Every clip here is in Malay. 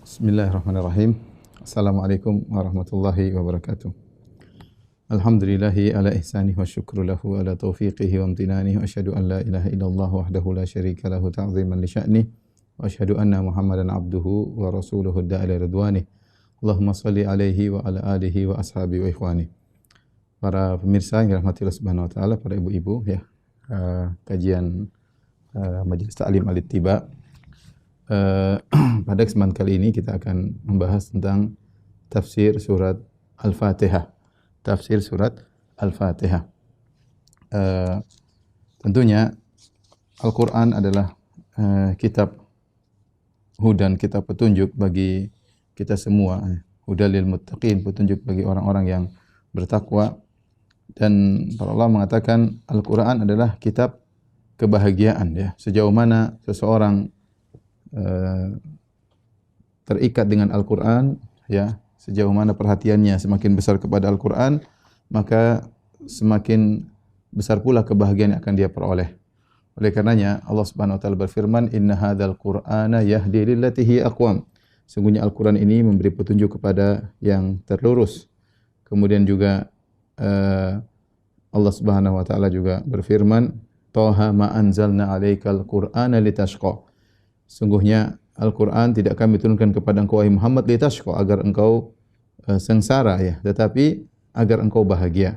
Bismillahirrahmanirrahim. Assalamualaikum warahmatullahi wabarakatuh. Alhamdulillahi ala ihsanih wa syukru lahu ala taufiqihi wa amtinanihi wa asyhadu an la ilaha illallah wahdahu la syarika lahu ta'ziman li sya'nih wa asyhadu anna Muhammadan abduhu wa rasuluhu da'ila ridwanih. Allahumma salli alaihi wa ala alihi wa ashabi wa ikhwani. Para pemirsa yang dirahmati Allah Subhanahu wa taala, para ibu-ibu ya. Kajian Majelis Ta'lim Al-Ittiba. Pada kesempatan kali ini kita akan membahas tentang tafsir surat Al-Fatihah. Tafsir surat Al-Fatihah. Tentunya Al-Quran adalah kitab hudan, kitab petunjuk bagi kita semua. Hudal lil muttaqin, petunjuk bagi orang-orang yang bertakwa. Dan para ulama mengatakan Al-Quran adalah kitab kebahagiaan ya. Sejauh mana seseorang terikat dengan Al-Quran ya, sejauh mana perhatiannya semakin besar kepada Al-Quran, maka semakin besar pula kebahagiaan yang akan dia peroleh. Oleh karenanya Allah Subhanahu wa taala berfirman, "Inna hadzal Qur'ana yahdi lillati hiya aqwam." Sungguhnya Al-Quran ini memberi petunjuk kepada yang terlurus. Kemudian juga Allah Subhanahu wa taala juga berfirman, "Taha ma anzalna 'alaikal Qur'ana litashqa." Sungguhnya Al-Quran tidak kami turunkan kepada engkau wahai Muhammad litashqa, agar engkau sengsara ya, tetapi agar engkau bahagia.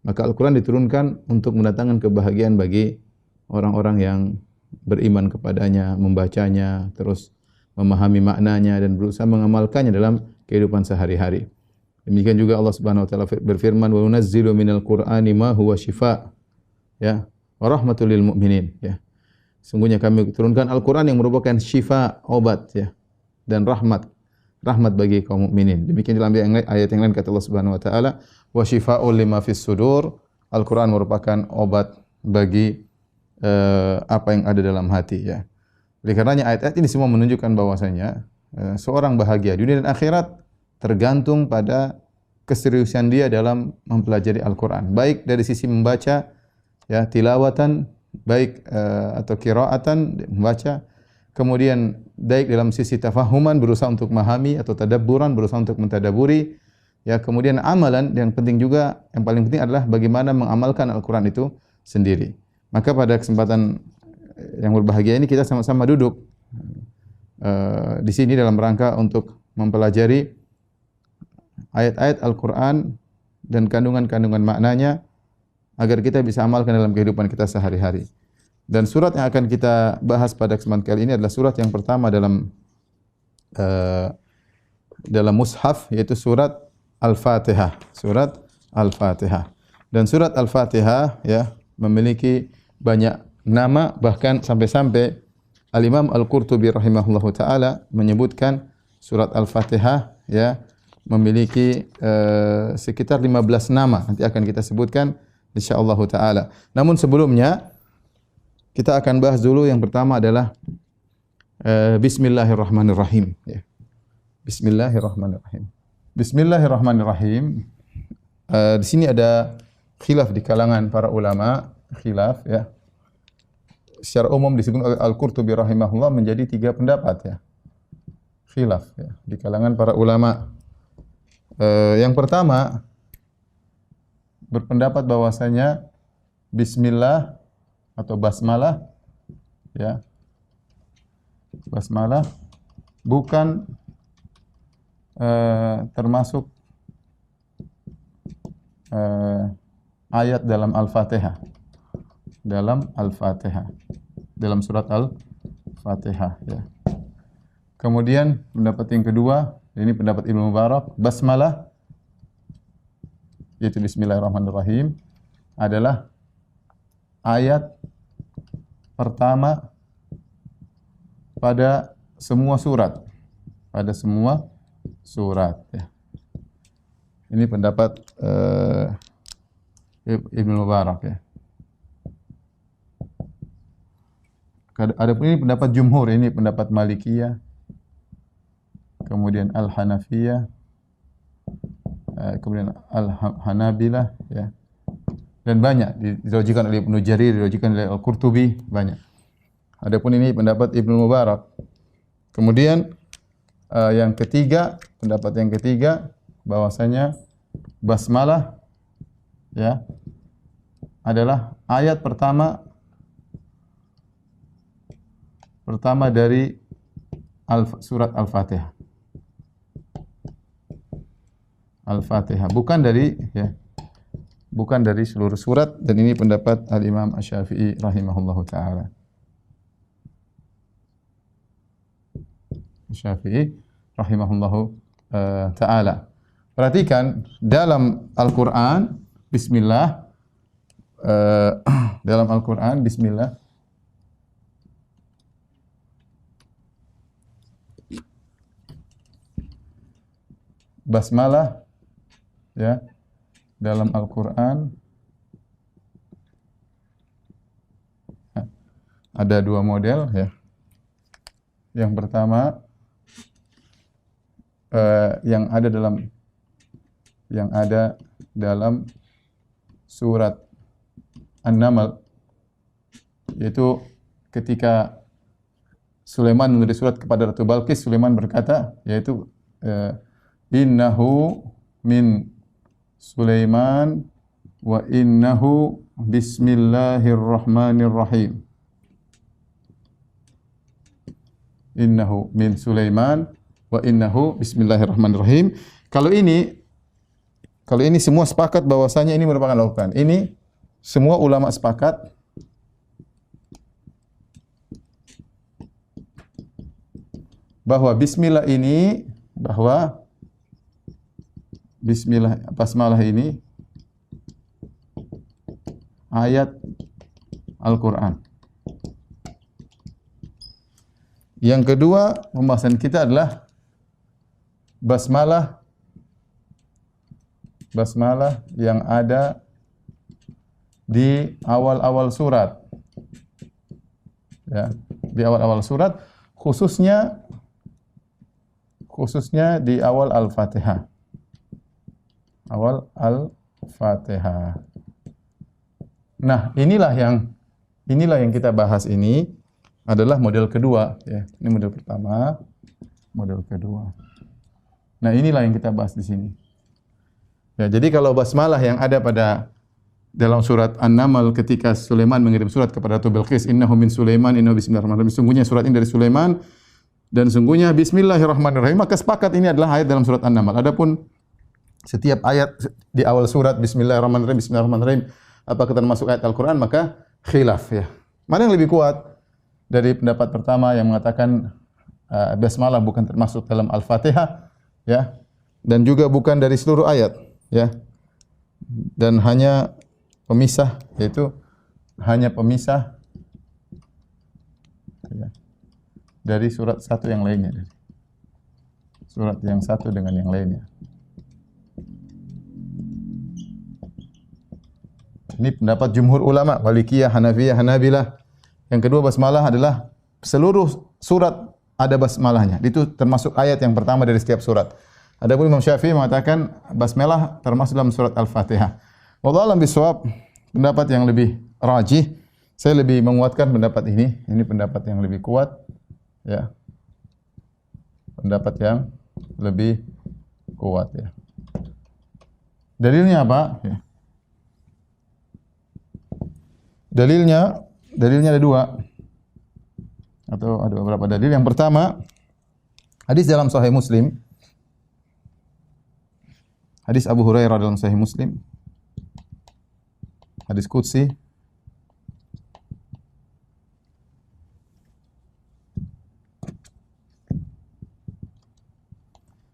Maka Al-Quran diturunkan untuk mendatangkan kebahagiaan bagi orang-orang yang beriman kepadanya, membacanya, terus memahami maknanya dan berusaha mengamalkannya dalam kehidupan sehari-hari. Demikian juga Allah Subhanahu wa taala berfirman, "Wa nunazzilu minal Qur'ani ma huwa syifaa" ya, wa rahmatul lil mu'minin ya. Sungguhnya kami turunkan Al-Quran yang merupakan syifa, obat ya, dan rahmat bagi kaum mukminin. Demikian dalam ayat yang lain kata Allah Subhanahu wa taala, "Wa syifaa'un lima fis sudur." Al-Quran merupakan obat bagi apa yang ada dalam hati ya. Oleh karenanya ayat-ayat ini semua menunjukkan bahwasanya seorang bahagia dunia dan akhirat tergantung pada keseriusan dia dalam mempelajari Al-Quran, baik dari sisi membaca ya, tilawatan, baik atau qiraatan, membaca, kemudian baik dalam sisi tafahuman, berusaha untuk memahami, atau tadabburan, berusaha untuk mentadaburi ya, kemudian amalan, yang penting juga, yang paling penting adalah bagaimana mengamalkan Al-Quran itu sendiri. Maka pada kesempatan yang berbahagia ini kita sama-sama duduk di sini dalam rangka untuk mempelajari ayat-ayat Al-Quran dan kandungan-kandungan maknanya, agar kita bisa amalkan dalam kehidupan kita sehari-hari. Dan surat yang akan kita bahas pada kesempatan kali ini adalah surat yang pertama dalam mushaf, yaitu surat Al-Fatihah. Surat Al-Fatihah. Dan surat Al-Fatihah ya memiliki banyak nama, bahkan sampai-sampai Al-Imam Al-Qurtubi rahimahullahu taala menyebutkan surat Al-Fatihah ya memiliki sekitar 15 nama. Nanti akan kita sebutkan insyaallah taala. Namun sebelumnya kita akan bahas dulu yang pertama adalah Bismillahirrahmanirrahim ya. Bismillahirrahmanirrahim. Bismillahirrahmanirrahim. Di sini ada khilaf di kalangan para ulama, khilaf ya. Secara umum disebut oleh Al-Qurtubi rahimahullah menjadi 3 pendapat ya. Khilaf ya di kalangan para ulama. Yang pertama berpendapat bahwasanya bismillah atau basmalah ya, basmalah bukan termasuk ayat dalam Al-Fatihah. Dalam Al-Fatihah, dalam surat Al-Fatihah ya. Kemudian pendapat yang kedua, ini pendapat Ibnu Mubarak, basmalah yaitu Bismillahirrahmanirrahim adalah ayat pertama pada semua surat, ya. Ini pendapat Ibnu Mubarak ya. Adapun ini pendapat jumhur, ini pendapat Malikiyah, kemudian Al-Hanafiyah, kemudian Al-Hanabilah ya. Dan banyak diriwayatkan oleh Ibnu Jarir, diriwayatkan oleh Al-Qurtubi, banyak. Adapun ini pendapat Ibnu Mubarak. Kemudian yang ketiga, pendapat yang ketiga bahwasanya basmalah ya adalah ayat pertama dari surat Al-Fatihah. Al-Fatihah, bukan dari seluruh surat, dan ini pendapat Al-Imam Asy-Syafi'i rahimahullahu taala. Syafi'i rahimahullahu taala. Perhatikan dalam Al-Qur'an bismillah, dalam Al-Qur'an bismillah basmalah ya dalam Al-Qur'an ada dua model ya. Yang pertama yang ada dalam surat An-Naml, yaitu ketika Sulaiman menulis surat kepada Ratu Balqis, Sulaiman berkata, yaitu innahu min Sulaiman wa innahu bismillahirrahmanirrahim. Innahu min Sulaiman wa innahu bismillahirrahmanirrahim. Kalau ini semua sepakat bahwasanya ini merupakan Al-Qur'an. Ini semua ulama sepakat bahwa basmalah ini ayat Al-Qur'an. Yang kedua, pembahasan kita adalah basmalah yang ada di awal-awal surat. Ya, di awal-awal surat, khususnya di awal Al-Fatihah. Awal Al-Fatihah. Nah, inilah yang kita bahas ini adalah model kedua ya. Ini model pertama, model kedua. Nah, inilah yang kita bahas di sini. Ya, jadi kalau basmalah yang ada dalam surat An-Naml ketika Sulaiman mengirim surat kepada Ratu Bilqis, innahu min Sulaiman innahu bismillahirrahmanirrahim. Sungguhnya surat ini dari Sulaiman dan sungguhnya bismillahirrahmanirrahim. Maka sepakat ini adalah ayat dalam surat An-Naml. Adapun setiap ayat di awal surat bismillahirrahmanirrahim apakah termasuk ayat Al-Qur'an, maka khilaf ya. Mana yang lebih kuat? Dari pendapat pertama yang mengatakan basmalah bukan termasuk dalam Al-Fatihah ya, dan juga bukan dari seluruh ayat ya, dan hanya pemisah, yaitu hanya pemisah ya, dari surat satu yang lainnya, dari surat yang satu dengan yang lainnya. Ini pendapat jumhur ulama, Malikiyah, Hanafiyah, Hanabilah. Yang kedua, basmalah adalah seluruh surat ada basmalahnya. Itu termasuk ayat yang pertama dari setiap surat. Adapun Imam Syafi'i mengatakan basmalah termasuk dalam surat Al-Fatihah. Wallahu a'lam bishawab, pendapat yang lebih rajih, saya lebih menguatkan pendapat ini. Ini pendapat yang lebih kuat ya. Pendapat yang lebih kuat ya. Dalilnya apa? Ya. Dalilnya ada dua atau ada beberapa dalil. Yang pertama, hadis dalam Sahih Muslim, hadis Abu Hurairah dalam Sahih Muslim, hadis qudsi,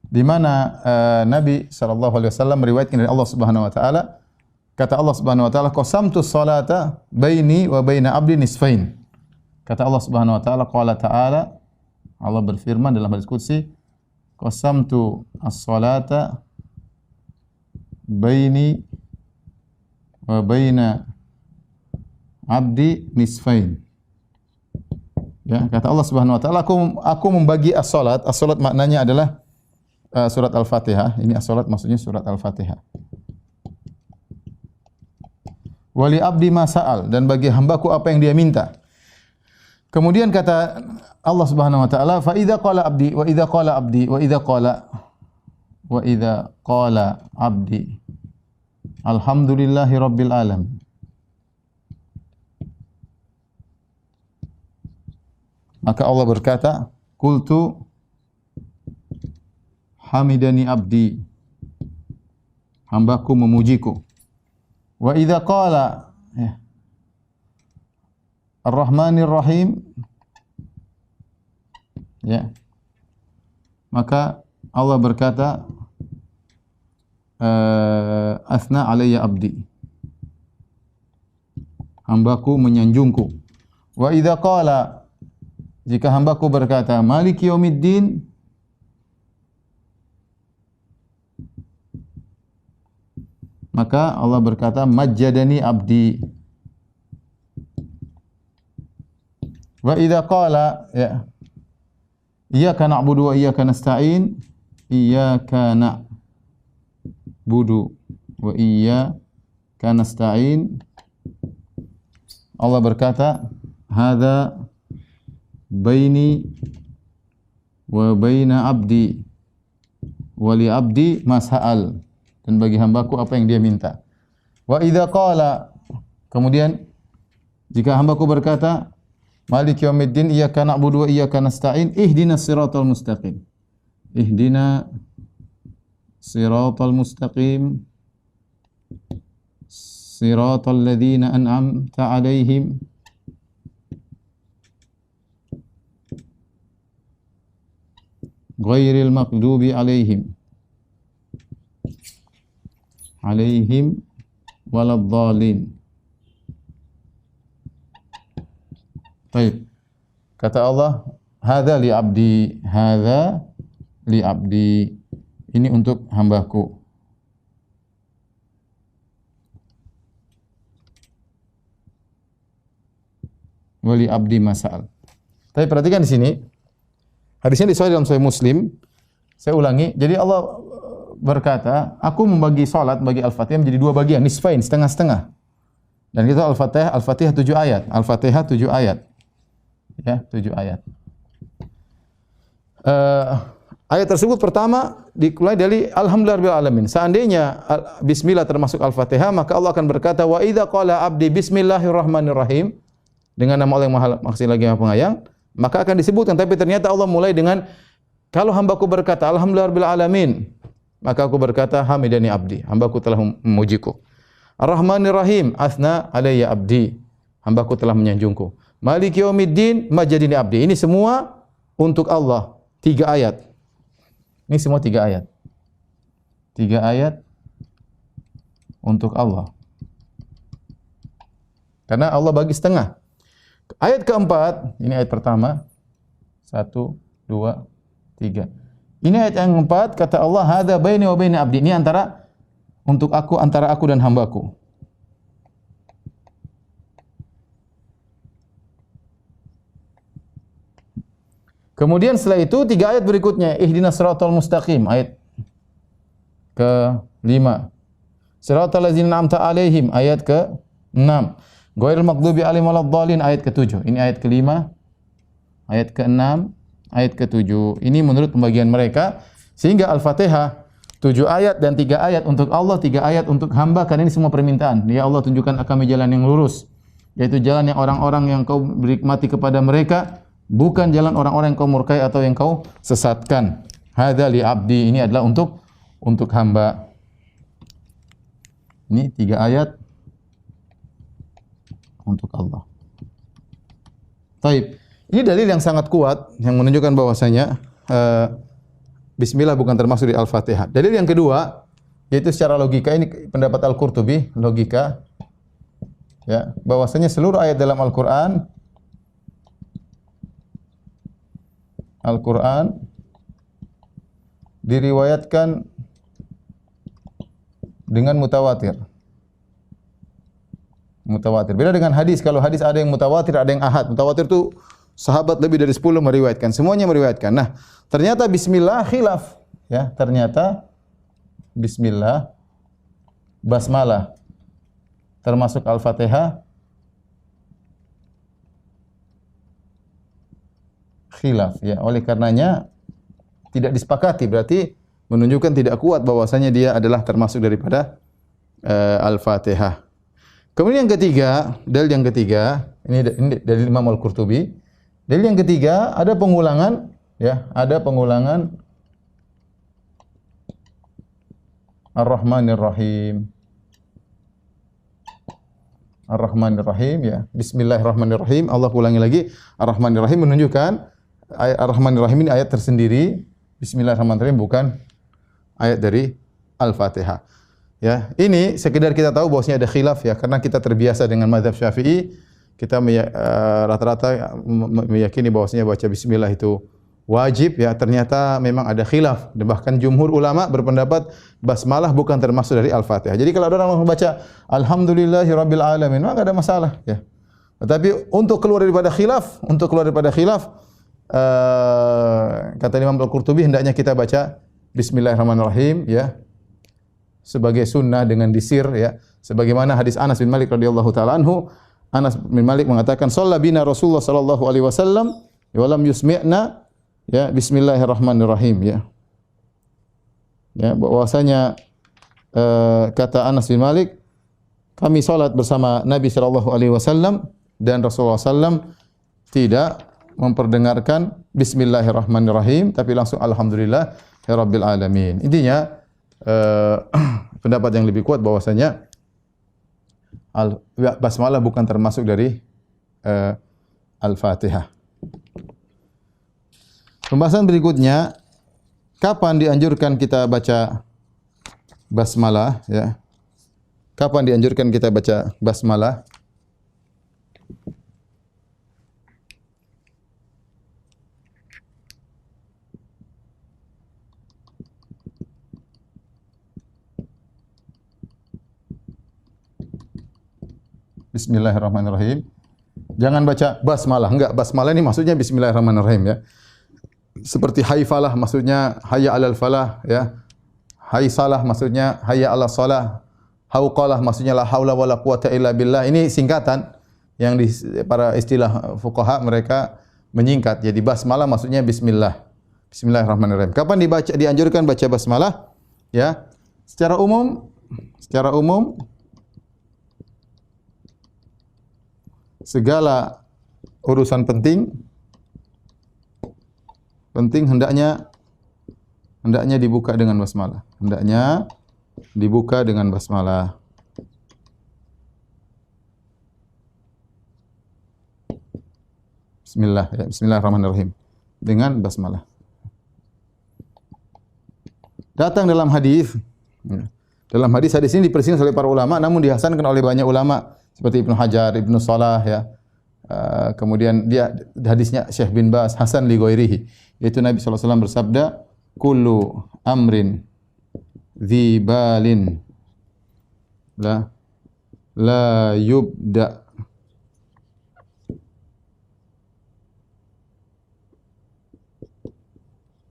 di mana Nabi sallallahu alaihi wasallam meriwayatkan dari Allah Subhanahu wa taala, kata Allah Subhanahu wa taala, qasamtu sholata baini wa baina abdi nisfain. Kata Allah Subhanahu wa taala, qala ta'ala, Allah berfirman dalam hadis qudsi, qasamtu as-sholata baini wa baina abdi nisfain. Ya, kata Allah Subhanahu wa taala, aku membagi as-salat. As-salat maknanya adalah surat Al-Fatihah. Ini as-salat maksudnya surat Al-Fatihah. Wali abdi ma sa'al, dan bagi hambaku apa yang dia minta. Kemudian kata Allah Subhanahu wa taala, "Fa idza qala abdi wa idza qala abdi wa idza qala wa idza qala abdi alhamdulillahi rabbil alamin." Maka Allah berkata, "Qultu hamidani abdi." Hambaku memujiku. Wa idza qala Ar-Rahmanir Rahim, ya. Maka Allah berkata, "Asna alayya abdi." Hambaku menyanjungku. Wa idza qala, jika hambaku berkata, "Maliki yaumiddin," maka Allah berkata, "Majjadani abdi." Wa idza qala, ya, iyyaka na'budu wa iyyaka nasta'in, iyyaka na'budu wa iyyaka nasta'in, Allah berkata, "Hadza baini wa baina abdi wa li abdi ma sa'al." Dan bagi hambaku apa yang dia minta. Wa idza qala, kemudian jika hambaku berkata, "Maliki yaumiddin, iyyaka na'budu wa iyyaka nasta'in, ihdinas siratal mustaqim." Ihdina siratal mustaqim, siratal ladzina an'amta 'alaihim ghairil maghdubi 'alaihim waladdallin. Baik. Kata Allah, "Hadza li abdi, hadza li abdi." Ini untuk hambaku. Wa li abdi masal. Tapi perhatikan di sini. Hadisnya disahih dalam Sahih Muslim. Saya ulangi. Jadi Allah berkata, "Aku membagi salat, bagi Al-Fatihah menjadi dua bagian, nisfain, setengah-setengah." Dan itu Al-Fatihah 7 ayat. Al-Fatihah 7 ayat. Ya, 7 ayat. Ayat tersebut pertama dimulai dari Alhamdulillahirabbil alamin. Seandainya bismillah termasuk Al-Fatihah, maka Allah akan berkata, "Wa idza qala abdi bismillahirrahmanirrahim," dengan nama Allah yang Maha Maksud lagi Maha Penyayang, maka akan disebutkan. Tapi ternyata Allah mulai dengan, kalau hambaku berkata Alhamdulillahirabbil alamin, maka aku berkata hamidani abdi, hambaku telah memujiku. Ar-Rahmanir Rahim, asna alayya abdi, hambaku telah menyanjungku. Maliki yaumiddin, majjadani abdi. Ini semua untuk Allah. 3 ayat. Ini semua 3 ayat. 3 ayat untuk Allah. Karena Allah bagi setengah. Ayat keempat, ini ayat pertama. 1, 2, 3. Ini ayat yang keempat, kata Allah, "Hadza baini wa baina abdi." Ini antara aku dan hambaku. Kemudian setelah itu 3 ayat berikutnya, ihdinas siratal mustaqim, ayat ke-5. Siratal ladzina an'amta 'alaihim, ayat ke-6. Ghairil maghdubi 'alaihim waladdallin, ayat ke-7. Ini ayat ke-5, ayat ke-6, ayat ke-7. Ini menurut pembagian mereka, sehingga Al-Fatihah 7 ayat dan 3 ayat untuk Allah, 3 ayat untuk hamba, karena ini semua permintaan. Ya Allah, tunjukkan kami jalan yang lurus, yaitu jalan yang orang-orang yang kau berikmati kepada mereka, bukan jalan orang-orang yang kau murkai atau yang kau sesatkan. Hadza li abdi, ini adalah untuk hamba. Ini 3 ayat untuk Allah. Taib. Ini dalil yang sangat kuat yang menunjukkan bahwasanya bismillah bukan termasuk di Al-Fatihah. Dalil yang kedua yaitu secara logika, ini pendapat Al-Qurtubi, logika, ya, bahwasanya seluruh ayat dalam Al-Qur'an diriwayatkan dengan mutawatir. Mutawatir. Beda dengan hadis. Kalau hadis ada yang mutawatir, ada yang ahad. Mutawatir itu sahabat lebih dari 10 meriwayatkan. Semuanya meriwayatkan. Nah, ternyata bismillah khilaf. Ya, ternyata bismillah, basmalah, termasuk Al-Fatihah, khilaf ya. Oleh karenanya tidak disepakati, berarti menunjukkan tidak kuat bahwasanya dia adalah termasuk daripada Al-Fatihah. Kemudian yang ketiga, dalil yang ketiga, ini dari Imam Al-Qurtubi. Dalil yang ketiga ada pengulangan ya, ada pengulangan Ar-Rahmanir Rahim. Ar-Rahmanir Rahim ya. Bismillahirrahmanirrahim. Allah ulangi lagi. Ar-Rahmanir Rahim menunjukkan Ar-Rahmanir Rahim ini ayat tersendiri. Bismillahirrahmanirrahim bukan ayat dari Al-Fatihah. Ya, ini sekedar kita tahu bahwasanya ada khilaf ya, karena kita terbiasa dengan mazhab Syafi'i, kita rata-rata meyakini bahwasanya baca bismillah itu wajib ya. Ternyata memang ada khilaf, dan bahkan jumhur ulama berpendapat basmalah bukan termasuk dari Al-Fatihah. Jadi kalau ada orang membaca alhamdulillahirabbil alamin, maka ada masalah ya. Tetapi untuk keluar daripada khilaf, kata Imam Al-Qurtubi, hendaknya kita baca bismillahirrahmanirrahim ya, sebagai sunnah dengan disir ya, sebagaimana hadis Anas bin Malik radhiyallahu taala anhu. Anas bin Malik mengatakan shalla bina Rasulullah sallallahu alaihi wasallam wa lam yusmi'na ya bismillahirrahmanirrahim ya. Ya, bahwasanya kata Anas bin Malik, kami salat bersama Nabi sallallahu alaihi wasallam dan Rasulullah sallam tidak memperdengarkan bismillahirrahmanirrahim, tapi langsung alhamdulillah ya rabbil alamin. Intinya pendapat yang lebih kuat bahwasanya basmalah bukan termasuk dari Al-Fatihah. Pembahasan berikutnya, kapan dianjurkan kita baca basmalah ya? Kapan dianjurkan kita baca basmalah? Bismillahirrahmanirrahim. Jangan baca basmalah. Enggak, basmalah ini maksudnya bismillahirrahmanirrahim ya. Seperti haifalah maksudnya hayya 'alal falah ya. Haisalah maksudnya hayya 'alas shalah. Hauqalah maksudnya la haula wala quwata illa billah. Ini singkatan yang di para istilah fuqaha mereka menyingkat. Jadi basmalah maksudnya bismillah. Bismillahirrahmanirrahim. Kapan dianjurkan baca basmalah? Ya. Secara umum segala urusan penting hendaknya dibuka dengan basmalah. Hendaknya dibuka dengan basmalah. Bismillah ya, bismillahirrahmanirrahim. Dengan basmalah. Datang dalam hadis ini diperselisihkan oleh para ulama, namun dihasankan oleh banyak ulama seperti Ibnu Hajar, Ibnu Salah ya. Kemudian hadisnya Syekh bin Baz, hasan li ghairihi. Yaitu Nabi sallallahu alaihi wasallam bersabda, "Kullu amrin dzi balin la yubda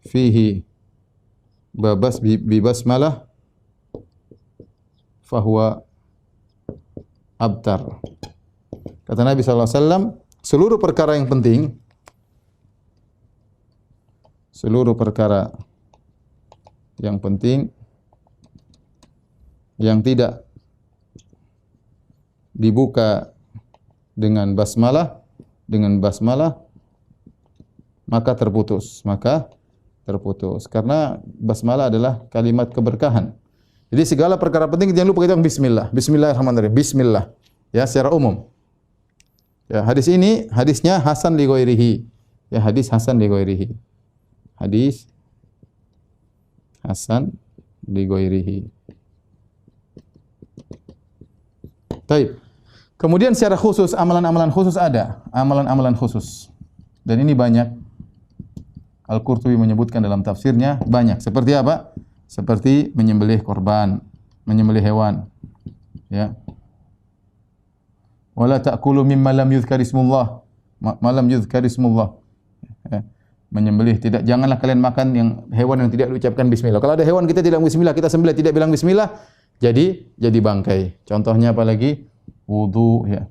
fihi bi basmalah fahuwa abtar." Kata Nabi sallallahu alaihi wasallam, seluruh perkara yang penting, yang tidak dibuka dengan basmalah, maka terputus. Karena basmalah adalah kalimat keberkahan. Jadi segala perkara penting jangan lupa kita bismillah. Bismillahirrahmanirrahim. Bismillah. Ya, secara umum. Ya, hadisnya hasan li ghairihi. Ya, hadis hasan li ghairihi. Hadis hasan li ghairihi. Baik. Kemudian secara khusus amalan-amalan khusus ada, amalan-amalan khusus. Dan ini banyak. Al-Qurtubi menyebutkan dalam tafsirnya banyak. Seperti apa? Seperti menyembelih korban, menyembelih hewan. Ya. Wala ta'kulu mimma lam yuzkar ismullah. Malam yuzkar ismullah. Ya. Menyembelih janganlah kalian makan hewan yang tidak diucapkan bismillah. Kalau ada hewan kita tidak bismillah, kita sembelih tidak bilang bismillah, jadi bangkai. Contohnya apa lagi? Wudu ya.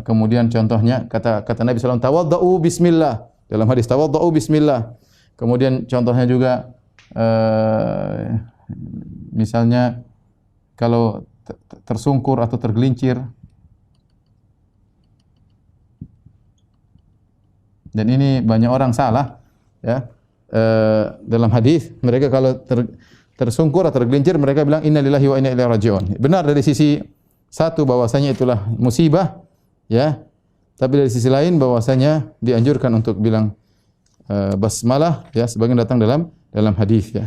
Kemudian contohnya kata Nabi SAW, tawaddau bismillah. Dalam hadis tawaddau bismillah. Kemudian contohnya juga misalnya kalau tersungkur atau tergelincir. Dan ini banyak orang salah, ya. Dalam hadis mereka kalau tersungkur atau tergelincir mereka bilang innalillahi wa inna ilaihi raji'un. Benar dari sisi satu bahwasanya itulah musibah, ya. Tapi dari sisi lain bahwasanya dianjurkan untuk bilang basmalah, ya, sebagaimana datang dalam hadis, ya.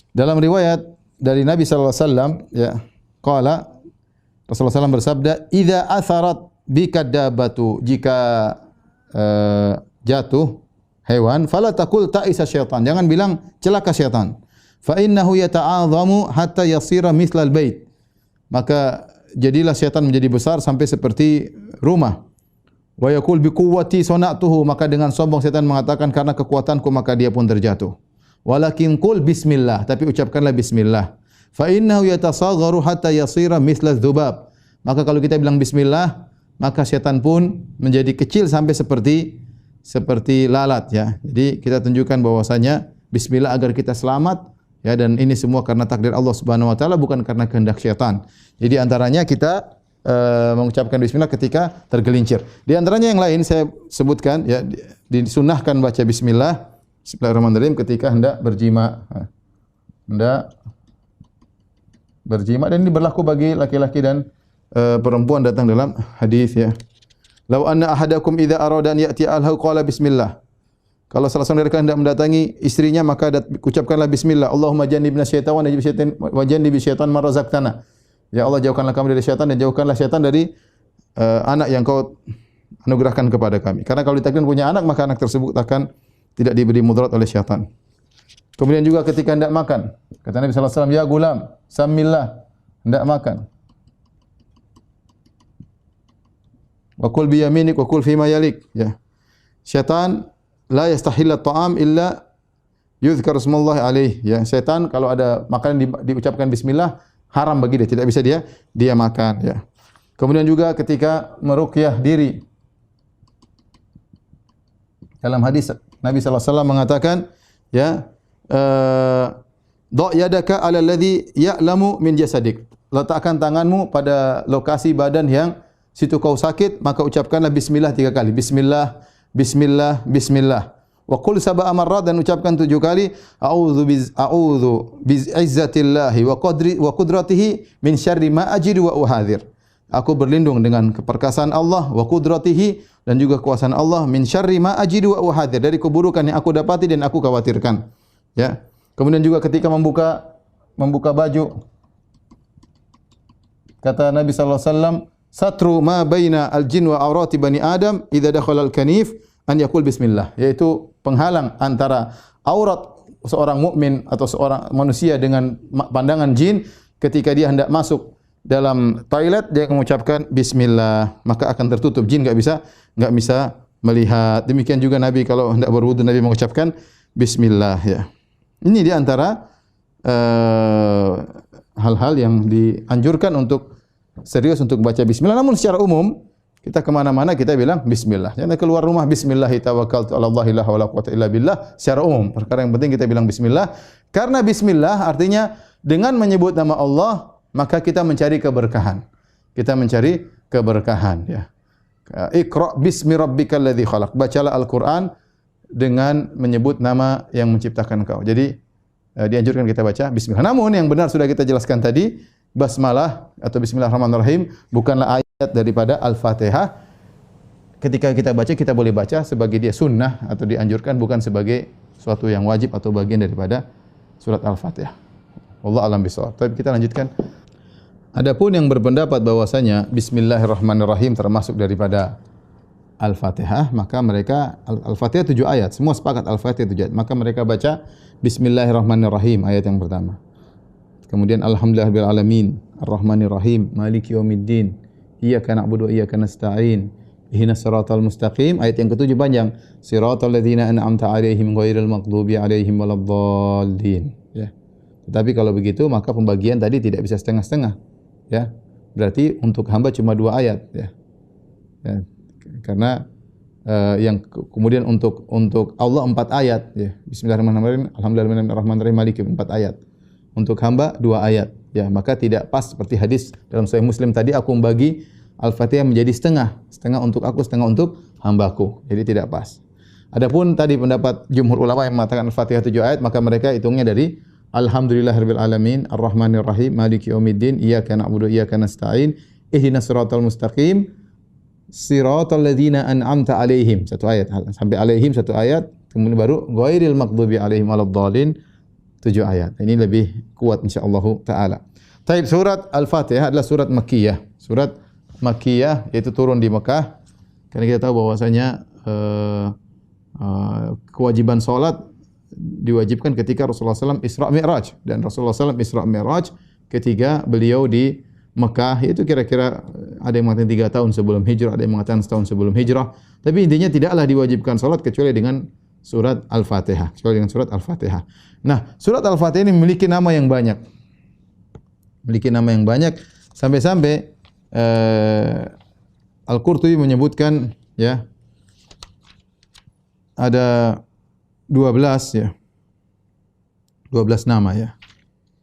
Dalam riwayat dari Nabi sallallahu alaihi wasallam, ya, qala Rasulullah SAW bersabda, "Idza atharat bika dabbatu," jika jatuh hewan, fala taqul ta'isa syaitan. Jangan bilang celaka syaitan. Fa innahu yata'adhamu hatta yasira mithlal bait. Maka jadilah syaitan menjadi besar sampai seperti rumah. Wa yaqul bi quwwati sana'tuhu, maka dengan sombong syaitan mengatakan karena kekuatanku maka dia pun terjatuh. Walakin qul bismillah, tapi ucapkanlah bismillah. Fa innahu yatasagharu hatta yasira mithlaz dzubab. Maka kalau kita bilang bismillah, maka syaitan pun menjadi kecil sampai seperti lalat, ya. Jadi kita tunjukkan bahwasanya bismillah agar kita selamat, ya, dan ini semua karena takdir Allah Subhanahu wa taala, bukan karena kehendak syaitan. Jadi antaranya kita mengucapkan bismillah ketika tergelincir. Di antaranya yang lain saya sebutkan, ya, disunnahkan baca bismillah bismillahirrahmanirrahim ketika hendak berjima. Hendak berjima, dan ini berlaku bagi laki-laki dan perempuan, datang dalam hadis, ya. Lau anna ahadakum idza arada an ya'ti al-haw qala bismillah. Kalau salah seorang dari kalian hendak mendatangi istrinya, maka ucapkanlah bismillah. Allahumma jannibna syaitan wa jannibi syaitan ma razaqtana. Ya Allah, jauhkanlah kami dari syaitan dan jauhkanlah syaitan dari anak yang kau anugerahkan kepada kami. Karena kalau ditakdirkan punya anak, maka anak tersebut akan tidak diberi mudarat oleh syaitan. Kemudian juga ketika hendak makan, kata Nabi sallallahu alaihi wasallam, ya gulam, samillah, hendak makan. Wa kul bi yaminik wa kul fima yalik, ya. Syaitan la yastahillu at-ta'am illa yuzkar ismullah alaih, ya. Syaitan kalau ada makanan diucapkan bismillah, haram bagi dia, tidak bisa dia makan, ya. Kemudian juga ketika meruqyah diri. Dalam hadis Nabi sallallahu alaihi wasallam mengatakan, ya, dha' yadaka 'ala alladhi ya'lamu min jasadik. Letakkan tanganmu pada lokasi badan yang situ kau sakit, maka ucapkanlah bismillah 3 kali. Bismillah, bismillah, bismillah. Wa qul sab'a marrat, dan ucapkan 7 kali a'udzu bi izzatillahi wa qudratihi min syarri ma ajidu wa uhadzir. Aku berlindung dengan keperkasaan Allah, wa qudratihi, dan juga kuasaan Allah, min syarri ma ajidu wa uhadzir, dari keburukan yang aku dapati dan aku khawatirkan, ya. Kemudian juga ketika membuka baju, kata Nabi sallallahu alaihi wasallam, satru ma baina al-jin wa aurati bani Adam idza dakhala al-kanif an yaqul bismillah, yaitu penghalang antara aurat seorang mukmin atau seorang manusia dengan pandangan jin. Ketika dia hendak masuk dalam toilet, dia mengucapkan bismillah, maka akan tertutup, jin enggak bisa melihat. Demikian juga Nabi kalau hendak berwudu, Nabi mengucapkan bismillah, ya. Ini di antara hal-hal yang dianjurkan untuk serius untuk baca bismillah. Namun secara umum kita kemana-mana kita bilang bismillah. Jangan keluar rumah bismillah tawakkaltu 'ala Allah la haula wala quwwata illa billah. Secara umum perkara yang penting kita bilang bismillah, karena bismillah artinya dengan menyebut nama Allah maka kita mencari keberkahan. Kita mencari keberkahan, ya. Iqra bismi rabbikal ladzi khalaq. Bacalah Al-Qur'an dengan menyebut nama yang menciptakan engkau. Jadi dianjurkan kita baca bismillah. Namun yang benar sudah kita jelaskan tadi, basmalah atau bismillahirrahmanirrahim bukanlah ayat daripada Al-Fatihah. Ketika kita baca, kita boleh baca sebagai dia sunnah atau dianjurkan, bukan sebagai suatu yang wajib atau bagian daripada surat Al-Fatihah. Wallahu a'lam bishawab. Tapi kita lanjutkan. Adapun yang berpendapat bahwasanya bismillahirrahmanirrahim termasuk daripada Al-Fatihah, maka mereka Al-Fatihah 7 ayat, semua sepakat Al-Fatihah 7 ayat, maka mereka baca bismillahirrahmanirrahim ayat yang pertama. Kemudian alhamdulillahirabbil alamin, arrahmanirrahim, maliki yaumiddin, iyyaka na'budu wa iyyaka nasta'in, ihdinas siratal mustaqim. Ayat yang ketujuh panjang, siratal ladzina an'amta 'alaihim ghairil maghdubi 'alaihim waladdallin, ya. Tetapi kalau begitu maka pembagian tadi tidak bisa setengah-setengah, ya. berarti untuk hamba cuma 2 ayat ya. Ya, karena yang kemudian untuk Allah 4 ayat ya. Bismillahirrahmanirrahim, alhamdulillahirrahmanirrahim, maliki 4 ayat. Untuk hamba 2 ayat. Ya, maka tidak pas seperti hadis dalam Sahih Muslim tadi, aku membagi Al-Fatihah menjadi setengah, setengah untuk aku, setengah untuk hambaku. Jadi tidak pas. Adapun tadi pendapat jumhur ulama yang mengatakan Al-Fatihah 7 ayat, maka mereka hitungnya dari Alhamdulillahirabbil alamin, Ar-Rahmanir Rahim, Maliki yaumiddin, Iyyaka na'budu wa iyyaka nasta'in, Ihdinas siratal mustaqim, Siratal ladzina an'amta 'alaihim. 1 ayat sampai 'alaihim 1 ayat, kemudian baru ghairil maghdubi 'alaihim waladdallin 7 ayat. Ini lebih kuat insyaallah taala. Taib, surat Al-Fatihah adalah surat Makkiyah. Surat Makkiyah yaitu turun di Mekah. Karena kita tahu bahwasanya kewajiban salat diwajibkan ketika Rasulullah SAW Isra Mi'raj, dan Rasulullah SAW Isra Mi'raj ketika beliau di Mekah, itu kira-kira ada yang mengatakan 3 tahun sebelum hijrah, ada yang mengatakan setahun sebelum hijrah. Tapi intinya tidaklah diwajibkan salat kecuali dengan surat Al-Fatihah, kecuali dengan surat Al-Fatihah. Nah, surat Al-Fatihah ini memiliki nama yang banyak. Memiliki nama yang banyak sampai-sampai Al-Qurtubi menyebutkan ya ada 12 ya. 12 nama ya.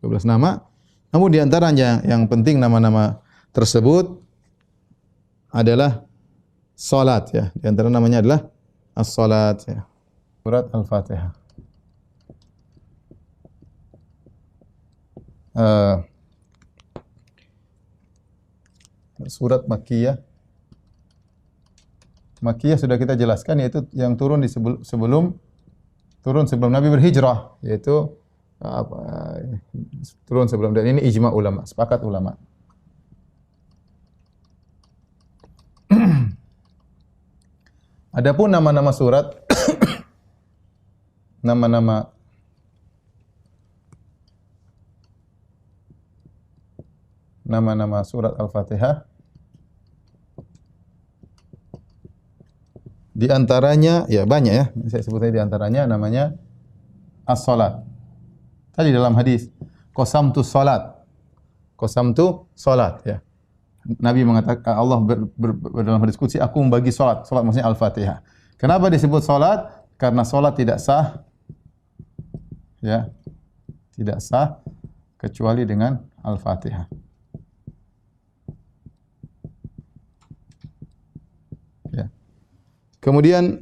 12 nama. Namun di antaranya yang penting nama-nama tersebut adalah salat ya. Di antara namanya adalah as-salat ya. Surat Al-Fatihah. Surat Makkiyah. Makkiyah sudah kita jelaskan, yaitu yang turun di sebelum Nabi berhijrah, yaitu turun sebelum, dan ini ijma ulama, sepakat ulama. Adapun nama-nama surat nama-nama surat Al-Fatihah di antaranya ya banyak ya. Saya sebutnya di antaranya namanya as-salat. Tadi dalam hadis qasamtu salat. Qasamtu salat ya. Nabi mengatakan, Allah dalam hadis qudsi, aku membagi salat. Salat maksudnya Al-Fatihah. Kenapa disebut salat? Karena salat tidak sah ya. Tidak sah kecuali dengan Al-Fatihah. Ya. Kemudian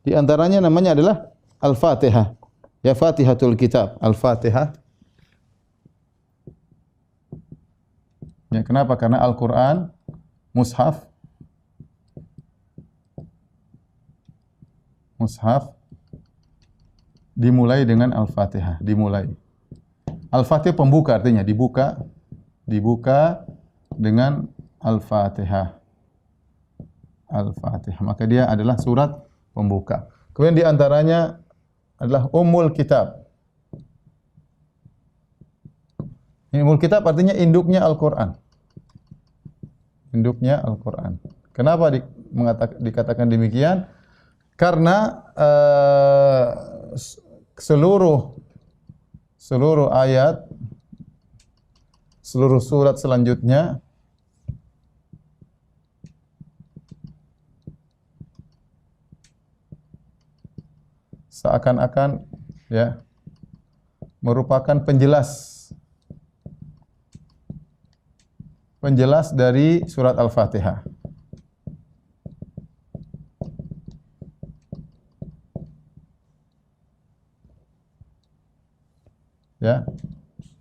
di antaranya namanya adalah Al-Fatihah. Ya, Fatihatul Kitab, Al-Fatihah. Ya, kenapa? Karena Al-Qur'an mushaf dimulai dengan Al-Fatihah, dimulai. Al-Fatihah pembuka, artinya dibuka dengan Al-Fatihah. Al-Fatihah. Maka dia adalah surat pembuka. Kemudian di antaranya adalah Ummul Kitab. Ummul Kitab artinya induknya Al-Quran. Induknya Al-Quran. Kenapa dikatakan demikian? Karena seluruh ayat, seluruh surat selanjutnya seakan-akan ya merupakan penjelas dari surat Al-Fatihah. Ya.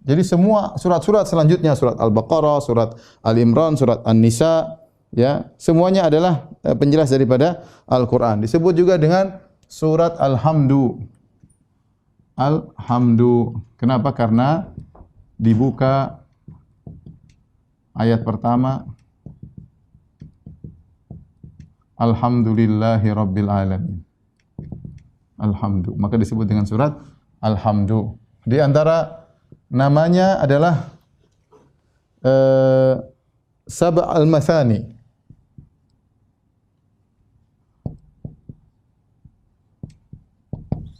Jadi semua surat-surat selanjutnya, surat Al-Baqarah, surat Al-Imran, surat An-Nisa, ya, semuanya adalah penjelas daripada Al-Qur'an. Disebut juga dengan surat Alhamdu. Alhamdu. Kenapa? Karena dibuka ayat pertama Alhamdulillahi Rabbil Alamin. Alhamdu. Maka disebut dengan surat Alhamdu. Di antara namanya adalah Sab' al-Mathani.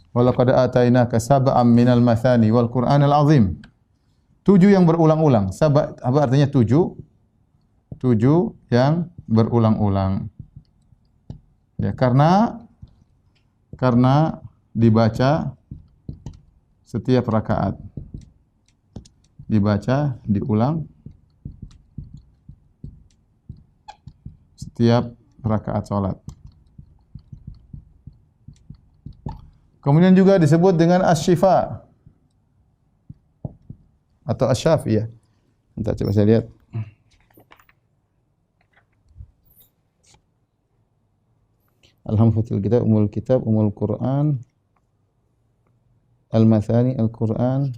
Walaqad atainaka sab'an minal mathani wal Qur'anil azim. Tujuh yang berulang-ulang. Apa artinya tujuh? Tujuh yang berulang-ulang. Ya, karena dibaca setiap rakaat. Dibaca, diulang setiap rakaat salat. Kemudian juga disebut dengan asy-syifa atau asy-syafi ya. Entar coba saya lihat. Alhamdulillah kitab, umul Quran, al-mathani, al-Quran,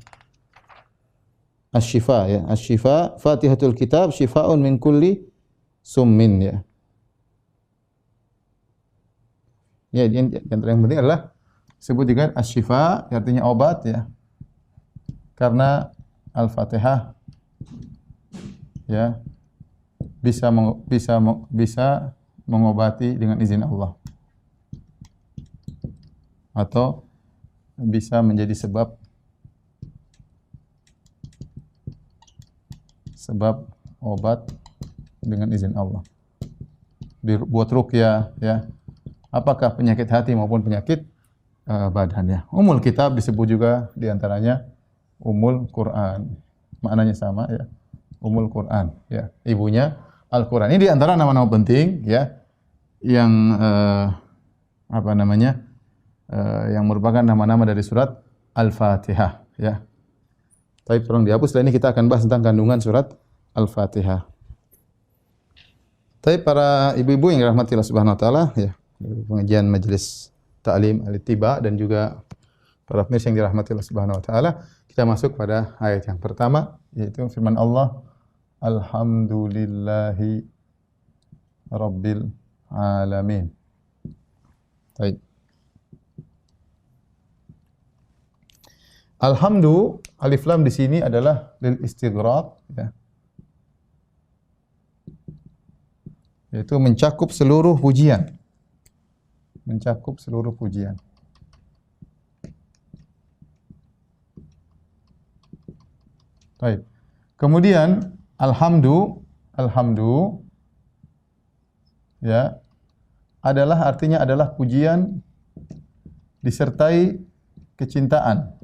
asy-syifa ya. Asy-syifa, Fatihatul Kitab, syifaun min kulli summin ya. Ya, yang penting adalah sebut juga asy-syifa, artinya obat ya. Karena Al-Fatihah ya bisa mengobati dengan izin Allah. Atau bisa menjadi sebab obat dengan izin Allah. Dibuat ruqyah ya. Apakah penyakit hati maupun penyakit badannya. Umul kitab disebut juga di antaranya Umul Quran. Maknanya sama ya. Umul Quran ya. Ibunya Al-Quran. Ini di antara nama-nama penting ya yang yang merupakan nama-nama dari surat Al-Fatihah ya. Tapi tolong dihapus, setelah ini kita akan bahas tentang kandungan surat Al-Fatihah. Tapi para ibu-ibu yang dirahmati Allah Subhanahu wa taala ya, pengajian majelis ta'lim al-ittiba dan juga para pemirsa yang dirahmati Allah Subhanahu wa taala, kita masuk pada ayat yang pertama yaitu firman Allah, Alhamdulillahi Rabbil Alamin. Baik. Alhamdu, alif lam di sini adalah lil istighraq ya. Yaitu mencakup seluruh pujian. Mencakup seluruh pujian. Baik. Kemudian alhamdu ya artinya adalah pujian disertai kecintaan.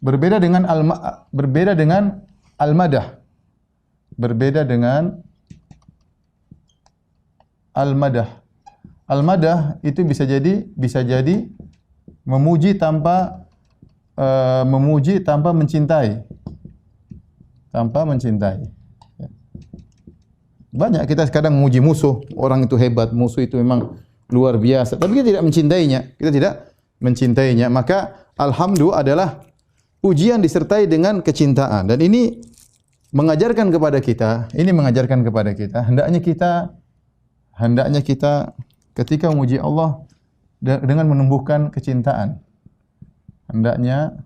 Berbeda dengan al-madah. Berbeda dengan al-madah. Al-madah itu bisa jadi memuji tanpa mencintai. Tanpa mencintai. Banyak kita kadang memuji musuh, orang itu hebat, musuh itu memang luar biasa, tapi kita tidak mencintainya. Kita tidak mencintainya. Maka alhamdulillah adalah pujian disertai dengan kecintaan, dan ini mengajarkan kepada kita, hendaknya kita ketika memuji Allah dengan menumbuhkan kecintaan. Hendaknya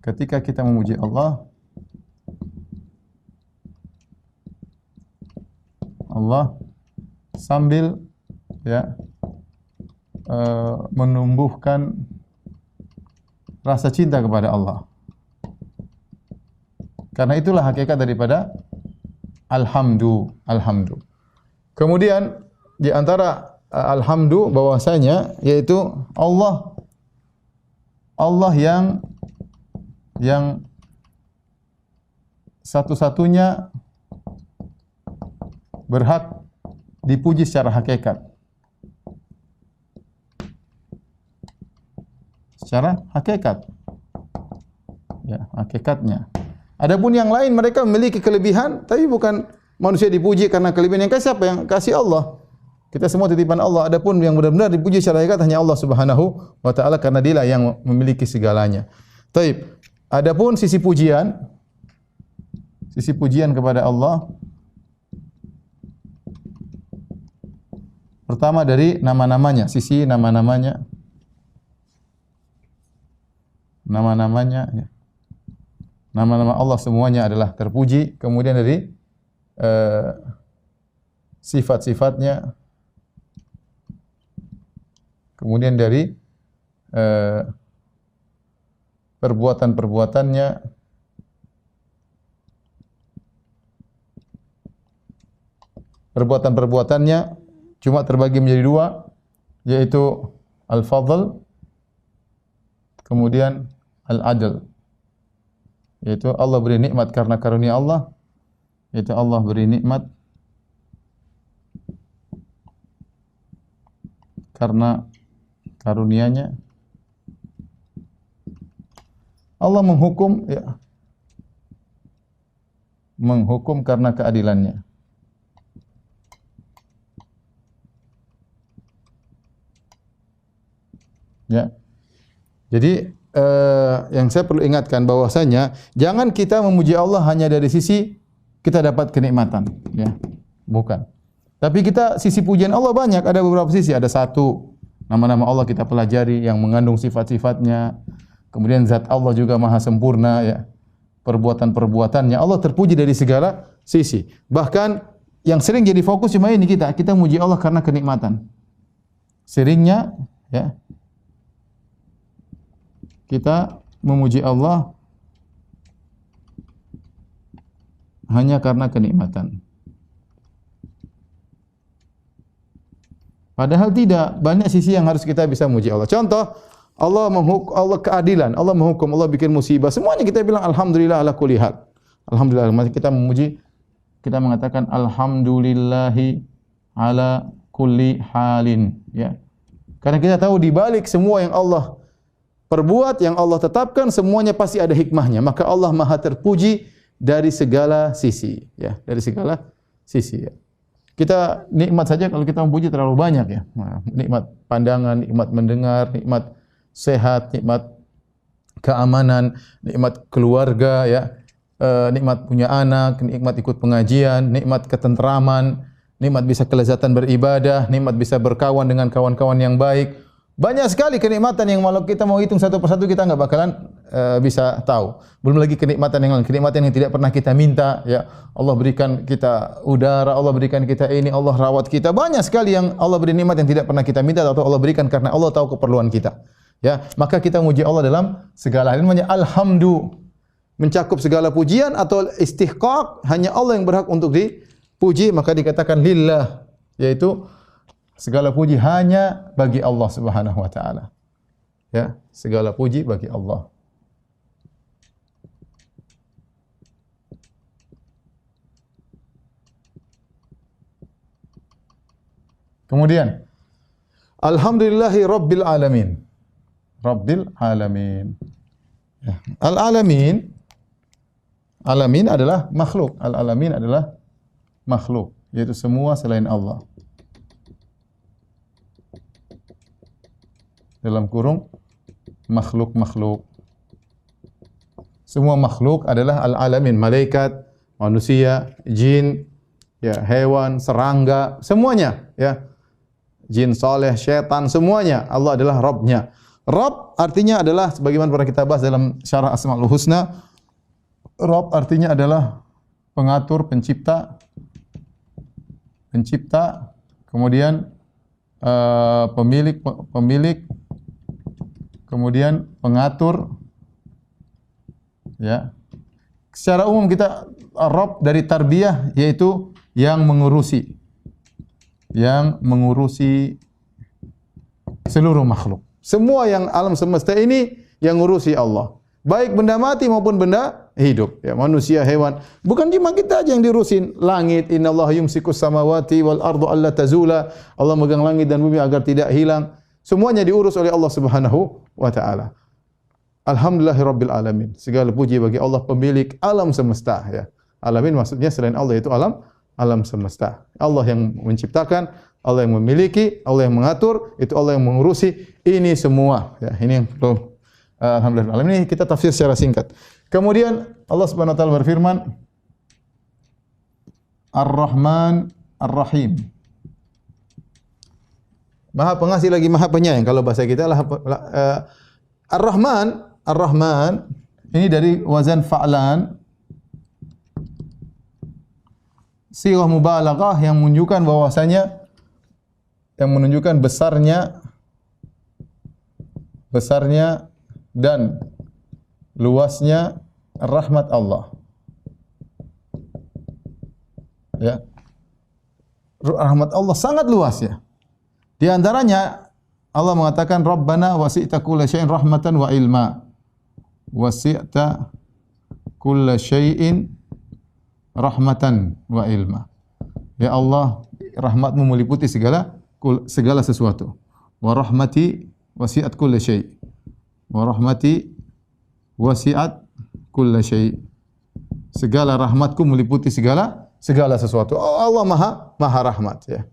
ketika kita memuji Allah sambil ya menumbuhkan rasa cinta kepada Allah. Karena itulah hakikat daripada alhamdu. Kemudian di antara alhamdu bahwasanya yaitu Allah yang satu-satunya berhak dipuji secara hakikat. Secara hakikat. Ya, hakikatnya. Adapun yang lain mereka memiliki kelebihan, tapi bukan manusia dipuji karena kelebihan. Yang kasih siapa? Yang kasih Allah. Kita semua titipan Allah. Adapun yang benar-benar dipuji secara hakikat hanya Allah Subhanahu wa taala, karena Dialah yang memiliki segalanya. Taib. Adapun sisi pujian kepada Allah, pertama dari nama-namanya, sisi nama-namanya. Ya. Nama-nama Allah semuanya adalah terpuji. Kemudian dari sifat-sifatnya. Kemudian dari perbuatan-perbuatannya cuma terbagi menjadi dua, yaitu al-fadl, kemudian al-adl. Yaitu Allah beri nikmat karena karunia Allah, yaitu Allah beri nikmat karena karunia-Nya. Allah menghukum, ya, menghukum karena keadilan-Nya. Ya. Jadi yang saya perlu ingatkan bahwasanya jangan kita memuji Allah hanya dari sisi kita dapat kenikmatan, ya. Bukan. Tapi kita sisi pujian Allah banyak, ada beberapa sisi. Ada satu, nama-nama Allah kita pelajari yang mengandung sifat-sifatnya. Kemudian zat Allah juga maha sempurna, ya. Perbuatan-perbuatannya Allah terpuji dari segala sisi. Bahkan yang sering jadi fokus cuma ini, kita memuji Allah karena kenikmatan. Seringnya, ya, kita memuji Allah hanya karena kenikmatan. Padahal tidak, banyak sisi yang harus kita bisa memuji Allah. Contoh, Allah keadilan, Allah menghukum, Allah bikin musibah. Semuanya kita bilang alhamdulillah ala kulli hal. Alhamdulillah, kita memuji, kita mengatakan alhamdulillahi ala kulli halin, ya. Karena kita tahu di balik semua yang Allah perbuat, yang Allah tetapkan, semuanya pasti ada hikmahnya. Maka Allah maha terpuji dari segala sisi, ya, dari segala sisi, ya. Kita nikmat saja kalau kita memuji terlalu banyak, ya. Nah, nikmat pandangan, nikmat mendengar, nikmat sehat, nikmat keamanan, nikmat keluarga, ya. Nikmat punya anak, nikmat ikut pengajian, nikmat ketentraman, nikmat bisa kelezatan beribadah, nikmat bisa berkawan dengan kawan-kawan yang baik. Banyak sekali kenikmatan yang kalau kita mau hitung satu persatu kita enggak bakalan bisa tahu. Belum lagi kenikmatan yang lain, kenikmatan yang tidak pernah kita minta, ya. Allah berikan kita udara, Allah berikan kita ini, Allah rawat kita. Banyak sekali yang Allah beri nikmat yang tidak pernah kita minta atau Allah berikan karena Allah tahu keperluan kita. Ya, maka kita memuji Allah dalam segala hal. Namanya alhamdu, mencakup segala pujian, atau istihqaq, hanya Allah yang berhak untuk dipuji, maka dikatakan lillah, yaitu segala puji hanya bagi Allah Subhanahu wa taala. Ya, segala puji bagi Allah. Kemudian alhamdulillahi rabbil alamin. Rabbil alamin. Ya. Al-alamin, alamin adalah makhluk. Al-alamin adalah makhluk, yaitu semua selain Allah. Dalam kurung makhluk-makhluk. Semua makhluk adalah al-alamin, malaikat, manusia, jin, ya, hewan, serangga, semuanya, ya. Jin saleh, syaitan, semuanya Allah adalah Rabb-nya. Rabb artinya adalah sebagaimana pernah kita bahas dalam syarah Asmaul Husna. Rabb artinya adalah pengatur, pencipta, kemudian pemilik, kemudian pengatur, ya. Secara umum kita Rabb dari tarbiyah, yaitu yang mengurusi seluruh makhluk. Semua yang alam semesta ini yang ngurusi Allah. Baik benda mati maupun benda hidup, ya, manusia, hewan. Bukan cuma kita aja yang diurusin. Langit, innallaha yumsikus samawati wal ardu alla tazula. Allah megang langit dan bumi agar tidak hilang. Semuanya diurus oleh Allah Subhanahu wa taala. Alhamdulillahirabbil alamin. Segala puji bagi Allah pemilik alam semesta, ya. Alamin maksudnya selain Allah, itu alam semesta. Allah yang menciptakan, Allah yang memiliki, Allah yang mengatur, itu Allah yang mengurusi ini semua, ya. Ini yang perlu alhamdulillah. Ini kita tafsir secara singkat. Kemudian Allah Subhanahu wa taala berfirman, Ar-Rahman Ar-Rahim. Maha pengasih lagi Maha penyayang. Kalau bahasa kita lah Ar-Rahman, Ar-Rahman ini dari wazan fa'lan. Sighah mubalaghah yang menunjukkan bahwasanya, yang menunjukkan besarnya dan luasnya rahmat Allah. Ya. Rahmat Allah sangat luas ya. Di antaranya Allah mengatakan Rabbana wasi'ta kulla syai'in rahmatan wa ilma. Wasi'ta kulla syai'in rahmatan wa ilma. Ya Allah, rahmat-Mu meliputi segala sesuatu. Wa rahmati wasi'at kulla syai'. Wa rahmati wasi'at kulla syai'. Segala rahmatku meliputi segala sesuatu. Allah maha rahmat ya.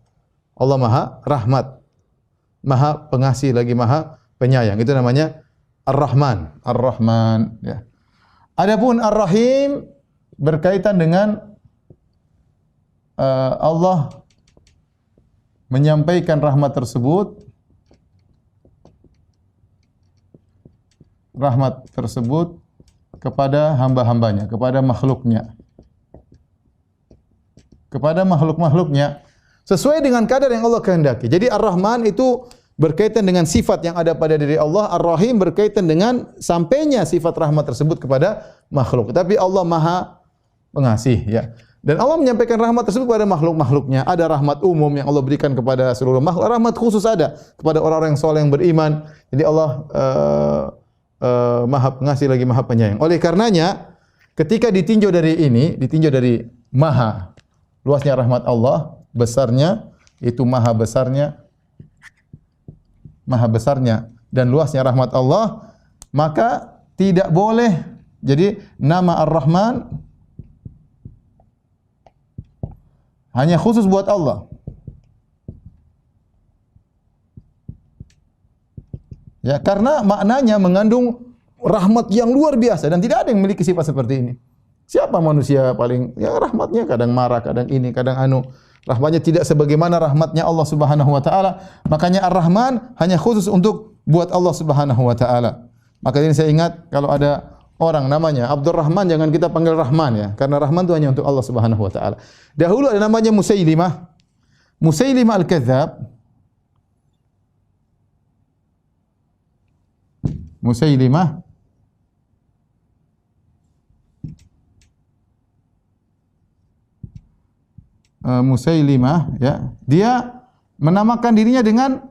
Allah maha rahmat. Maha pengasih lagi maha penyayang. Itu namanya Ar-Rahman. Ar-Rahman ya. Adapun Ar-Rahim berkaitan dengan Allah menyampaikan rahmat tersebut kepada hamba-hambanya, kepada makhluknya. Kepada makhluk-makhluknya sesuai dengan kadar yang Allah kehendaki. Jadi Ar-Rahman itu berkaitan dengan sifat yang ada pada diri Allah. Ar-Rahim berkaitan dengan sampainya sifat rahmat tersebut kepada makhluk. Tapi Allah Maha Pengasih ya. Dan Allah menyampaikan rahmat tersebut kepada makhluk-makhluknya. Ada rahmat umum yang Allah berikan kepada seluruh makhluk. Rahmat khusus ada kepada orang-orang yang soleh yang beriman. Jadi Allah Maha Pengasih lagi Maha Penyayang. Oleh karenanya ketika ditinjau dari maha luasnya rahmat Allah, besarnya itu maha besarnya dan luasnya rahmat Allah, maka tidak boleh jadi nama Ar-Rahman hanya khusus buat Allah. Ya, karena maknanya mengandung rahmat yang luar biasa dan tidak ada yang memiliki sifat seperti ini. Siapa manusia paling ya rahmatnya kadang marah, kadang ini, kadang anu. Rahmatnya tidak sebagaimana rahmatnya Allah Subhanahu wa taala. Makanya Ar-Rahman hanya khusus untuk buat Allah Subhanahu wa taala. Maka ini saya ingat kalau ada orang namanya Abdurrahman jangan kita panggil Rahman ya, karena Rahman itu hanya untuk Allah Subhanahu wa taala. Dahulu ada namanya Musailimah. Musailimah Al-Kadzdzab. Musailimah ya, dia menamakan dirinya dengan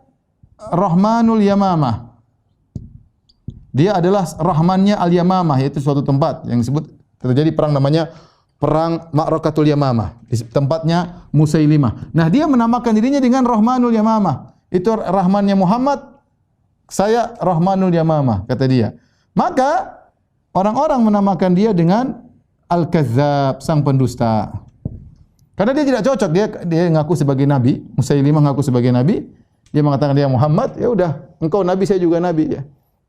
Rahmanul Yamamah. Dia adalah Rahmannya Al-Yamamah, yaitu suatu tempat yang disebut terjadi perang namanya Perang Ma'rakatul Yamamah. Di tempatnya Musailimah. Nah, dia menamakan dirinya dengan Rahmanul Yamamah. Itu Rahmannya Muhammad, saya Rahmanul Yamamah, kata dia. Maka orang-orang menamakan dia dengan Al-Kadzdzab, sang pendusta. Karena dia tidak cocok, dia ngaku sebagai nabi, Musailimah ngaku sebagai nabi, dia mengatakan dia Muhammad, ya udah, engkau nabi saya juga nabi ya.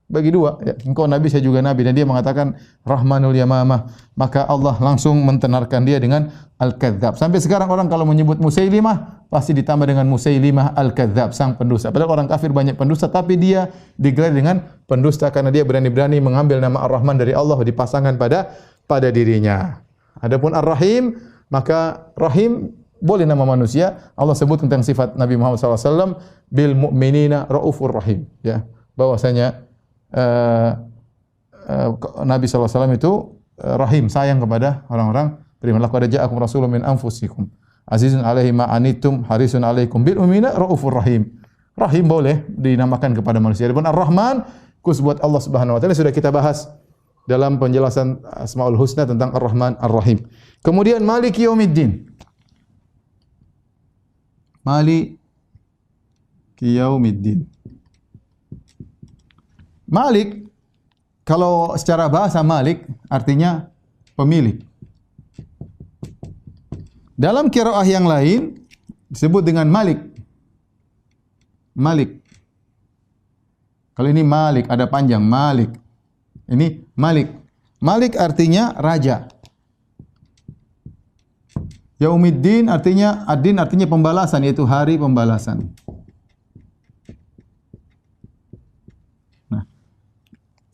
Bagi dua, ya, engkau nabi saya juga nabi, dan dia mengatakan Rahmanul Yamamah, maka Allah langsung mentenarkan dia dengan Al-Kadzdzab. Sampai sekarang orang kalau menyebut Musailimah pasti ditambah dengan Musailimah Al-Kadzdzab, sang pendusta. Padahal orang kafir banyak pendusta, tapi dia digelar dengan pendusta karena dia berani-berani mengambil nama Ar-Rahman dari Allah dipasangkan pada dirinya. Adapun Ar-Rahim, maka Rahim boleh nama manusia. Allah sebut tentang sifat Nabi Muhammad SAW, bil mu'minina raufur rahim. Ya, bahwasanya Nabi SAW itu rahim, sayang kepada orang-orang beriman. Laqad ja'akum rasulun min anfusikum azizun 'alaihi ma anittum harisun 'alaikum bil mu'minina raufur rahim. Rahim boleh dinamakan kepada manusia. Adapun Ar-Rahman khusus buat Allah Subhanahu wa taala sudah kita bahas dalam penjelasan Asmaul Husna tentang Ar-Rahman Ar-Rahim. Kemudian Maliki Yaumiddin. Maliki Yaumiddin. Malik, kalau secara bahasa Malik artinya pemilik. Dalam qiraah yang lain disebut dengan Malik. Malik. Kalau ini Malik ada panjang Malik. Ini Malik. Malik artinya raja. Yaumiddin artinya, ad-din artinya pembalasan, yaitu hari pembalasan. Nah,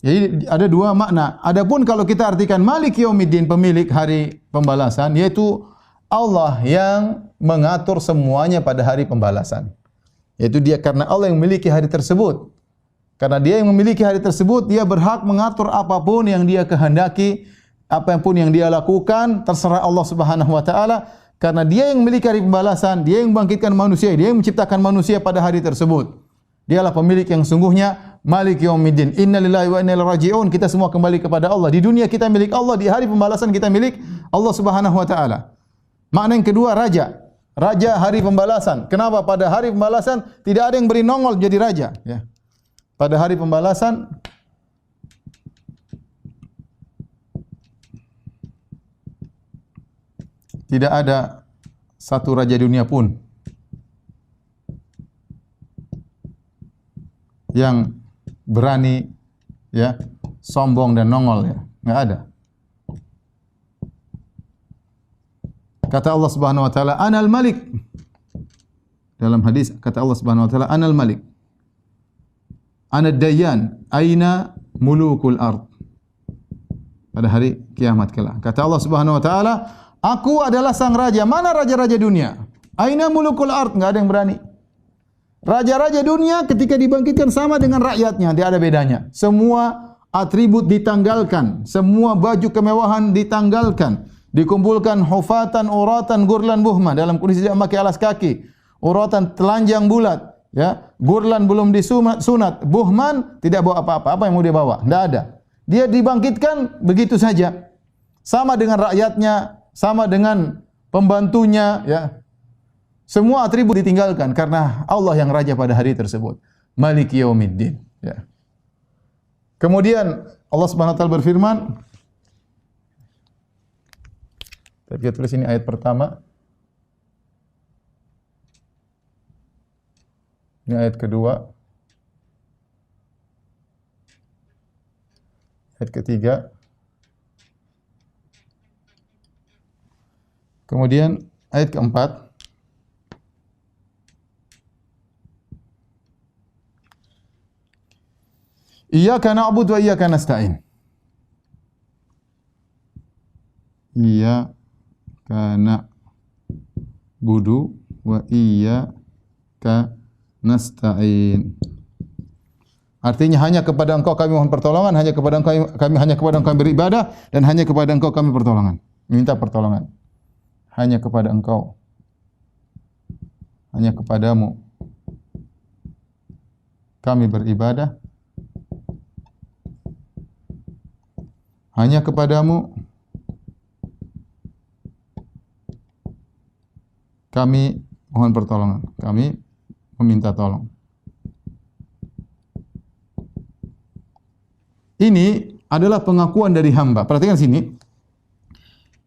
jadi ada dua makna. Adapun kalau kita artikan Malik Yaumiddin, pemilik hari pembalasan, yaitu Allah yang mengatur semuanya pada hari pembalasan. Yaitu dia, karena Allah yang memiliki hari tersebut. Karena dia yang memiliki hari tersebut, dia berhak mengatur apapun yang dia kehendaki, apapun yang dia lakukan, terserah Allah Subhanahu wa taala, karena dia yang memiliki hari pembalasan, dia yang membangkitkan manusia, dia yang menciptakan manusia pada hari tersebut. Dialah pemilik yang sungguhnya Malik Yaumiddin. Innalillahi wa inna ilaihi raji'un. Kita semua kembali kepada Allah. Di dunia kita milik Allah, di hari pembalasan kita milik Allah Subhanahu wa taala. Makna yang kedua, raja. Raja hari pembalasan. Kenapa pada hari pembalasan tidak ada yang beri nongol jadi raja, ya. Pada hari pembalasan tidak ada satu raja dunia pun yang berani, ya, sombong dan nongol, ya. Enggak ada. Kata Allah Subhanahu wa taala, "Anal Malik." Dalam hadis kata Allah Subhanahu wa taala, "Anal Malik." Anad Dayyan, aina mulukul ard. Pada hari kiamat kelak. Kata Allah Subhanahu wa taala, aku adalah sang raja. Mana raja-raja dunia? Aina mulukul ard? Enggak ada yang berani. Raja-raja dunia ketika dibangkitkan sama dengan rakyatnya, tidak ada bedanya. Semua atribut ditanggalkan, semua baju kemewahan ditanggalkan. Dikumpulkan hufatan, uratan, gurlan, buhman. Dalam kondisi tidak memakai alas kaki. Uratan telanjang bulat. Ya, gurlan belum disunat, buhman tidak bawa apa-apa. Apa yang mau dia bawa? Tidak ada. Dia dibangkitkan begitu saja. Sama dengan rakyatnya, sama dengan pembantunya, ya. Semua atribut ditinggalkan karena Allah yang raja pada hari tersebut. Malik Yaumiddin, ya. Kemudian Allah Subhanahu wa taala berfirman, kita tulis ini ayat pertama. Ini ayat kedua. Ayat ketiga. Kemudian ayat keempat. Iyyaka na'budu wa iyyaka nasta'in. Iyyaka na'budu wa iyyaka nasta'in. Artinya hanya kepada Engkau kami mohon pertolongan, hanya kepada Engkau kami beribadah, dan hanya kepada Engkau kami pertolongan. Minta pertolongan. Hanya kepada Engkau. Hanya kepadamu kami beribadah. Hanya kepadamu kami mohon pertolongan. Kami meminta tolong. Ini adalah pengakuan dari hamba. Perhatikan sini.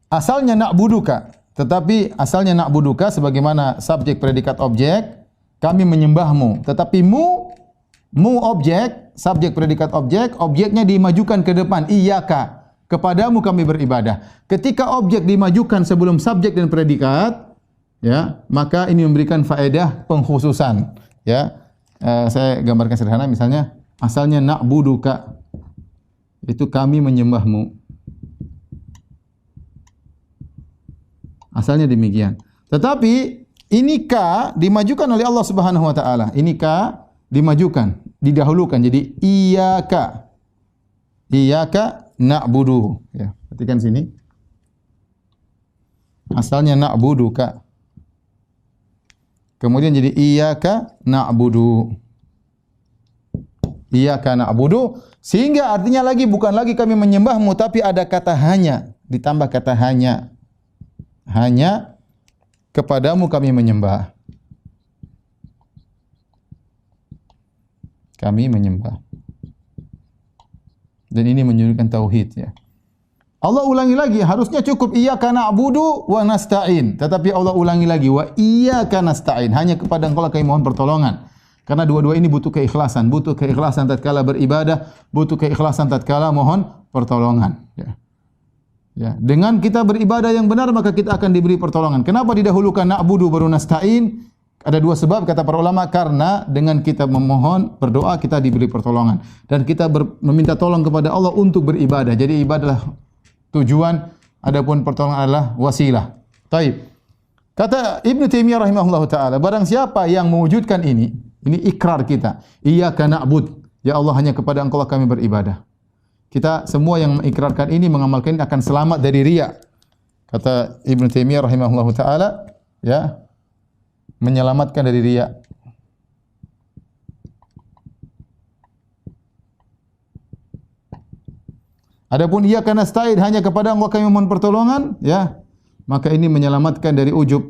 Asalnya na'buduka, tetapi asalnya na'buduka sebagaimana subjek predikat objek, kami menyembahmu. Tetapi mu objek, subjek predikat objek, objeknya dimajukan ke depan. Iyyaka, kepadamu kami beribadah. Ketika objek dimajukan sebelum subjek dan predikat, ya, maka ini memberikan faedah pengkhususan, ya. Saya gambarkan sederhana, misalnya asalnya na'buduka, itu kami menyembahmu. Asalnya demikian. Tetapi ini ka dimajukan oleh Allah Subhanahu wa taala. Ini ka dimajukan, didahulukan jadi iyyaka. Iyyaka na'budu, ya. Perhatikan sini. Asalnya na'buduka. Kemudian jadi iyyaka na'budu. Iyyaka na'budu, sehingga artinya lagi bukan lagi kami menyembahmu, tapi ada kata hanya, ditambah kata hanya. Hanya kepadamu kami menyembah. Kami menyembah. Dan ini menunjukkan tauhid, ya. Allah ulangi lagi, harusnya cukup iyyaka na'budu wa nasta'in, tetapi Allah ulangi lagi wa iyyaka nasta'in, hanya kepada Engkau kami mohon pertolongan. Karena dua-dua ini butuh keikhlasan tatkala beribadah, butuh keikhlasan tatkala mohon pertolongan, ya. Ya, dengan kita beribadah yang benar maka kita akan diberi pertolongan. Kenapa didahulukan na'budu baru nasta'in? Ada dua sebab kata para ulama, karena dengan kita memohon, berdoa kita diberi pertolongan, dan kita meminta tolong kepada Allah untuk beribadah. Jadi ibadah tujuan, adapun pertolongan adalah wasilah. Taib. Kata Ibnu Taimiyah rahimahullahu taala, barang siapa yang mewujudkan ini ikrar kita. Iyyaka na'bud, Ya Allah, hanya kepada Engkau lah kami beribadah. Kita semua yang mengikrarkan ini, mengamalkan ini akan selamat dari riya. Kata Ibn Taimiyah rahimahullahu taala, ya, menyelamatkan dari riya. Adapun iyyaka nasta'in, hanya kepada Engkau kami mohon pertolongan, ya, maka ini menyelamatkan dari ujub.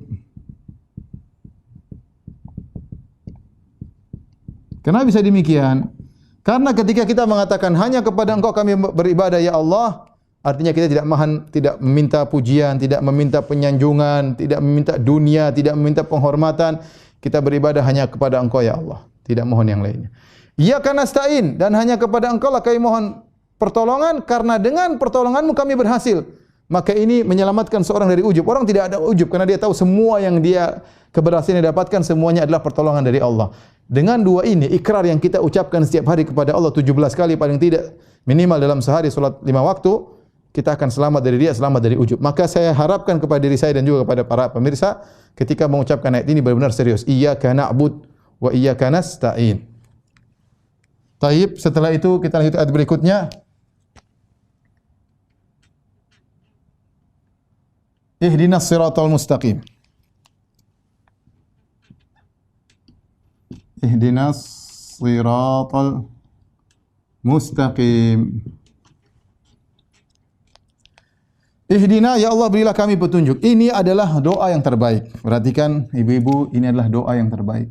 Kenapa bisa demikian? Karena ketika kita mengatakan hanya kepada Engkau kami beribadah ya Allah, artinya kita tidak meminta pujian, tidak meminta penyanjungan, tidak meminta dunia, tidak meminta penghormatan. Kita beribadah hanya kepada Engkau ya Allah, tidak mohon yang lainnya. Iyyaka nasta'in, dan hanya kepada Engkau lah kami mohon pertolongan, karena dengan pertolonganmu kami berhasil. Maka ini menyelamatkan seorang dari ujub. Orang tidak ada ujub karena dia tahu semua yang dia keberhasilan yang dapatkan semuanya adalah pertolongan dari Allah. Dengan dua ini, ikrar yang kita ucapkan setiap hari kepada Allah 17 kali paling tidak, minimal dalam sehari salat 5 waktu, kita akan selamat dari dia, selamat dari ujub. Maka saya harapkan kepada diri saya dan juga kepada para pemirsa, ketika mengucapkan ayat ini benar-benar serius. Iyyaka na'bud wa iyyaka nasta'in. Taib, setelah itu kita lanjut ayat berikutnya. Ihdinas siratal mustaqim. Ihdinas siratal mustaqim. Ihdina, ya Allah berilah kami petunjuk. Ini adalah doa yang terbaik. Perhatikan ibu-ibu, ini adalah doa yang terbaik.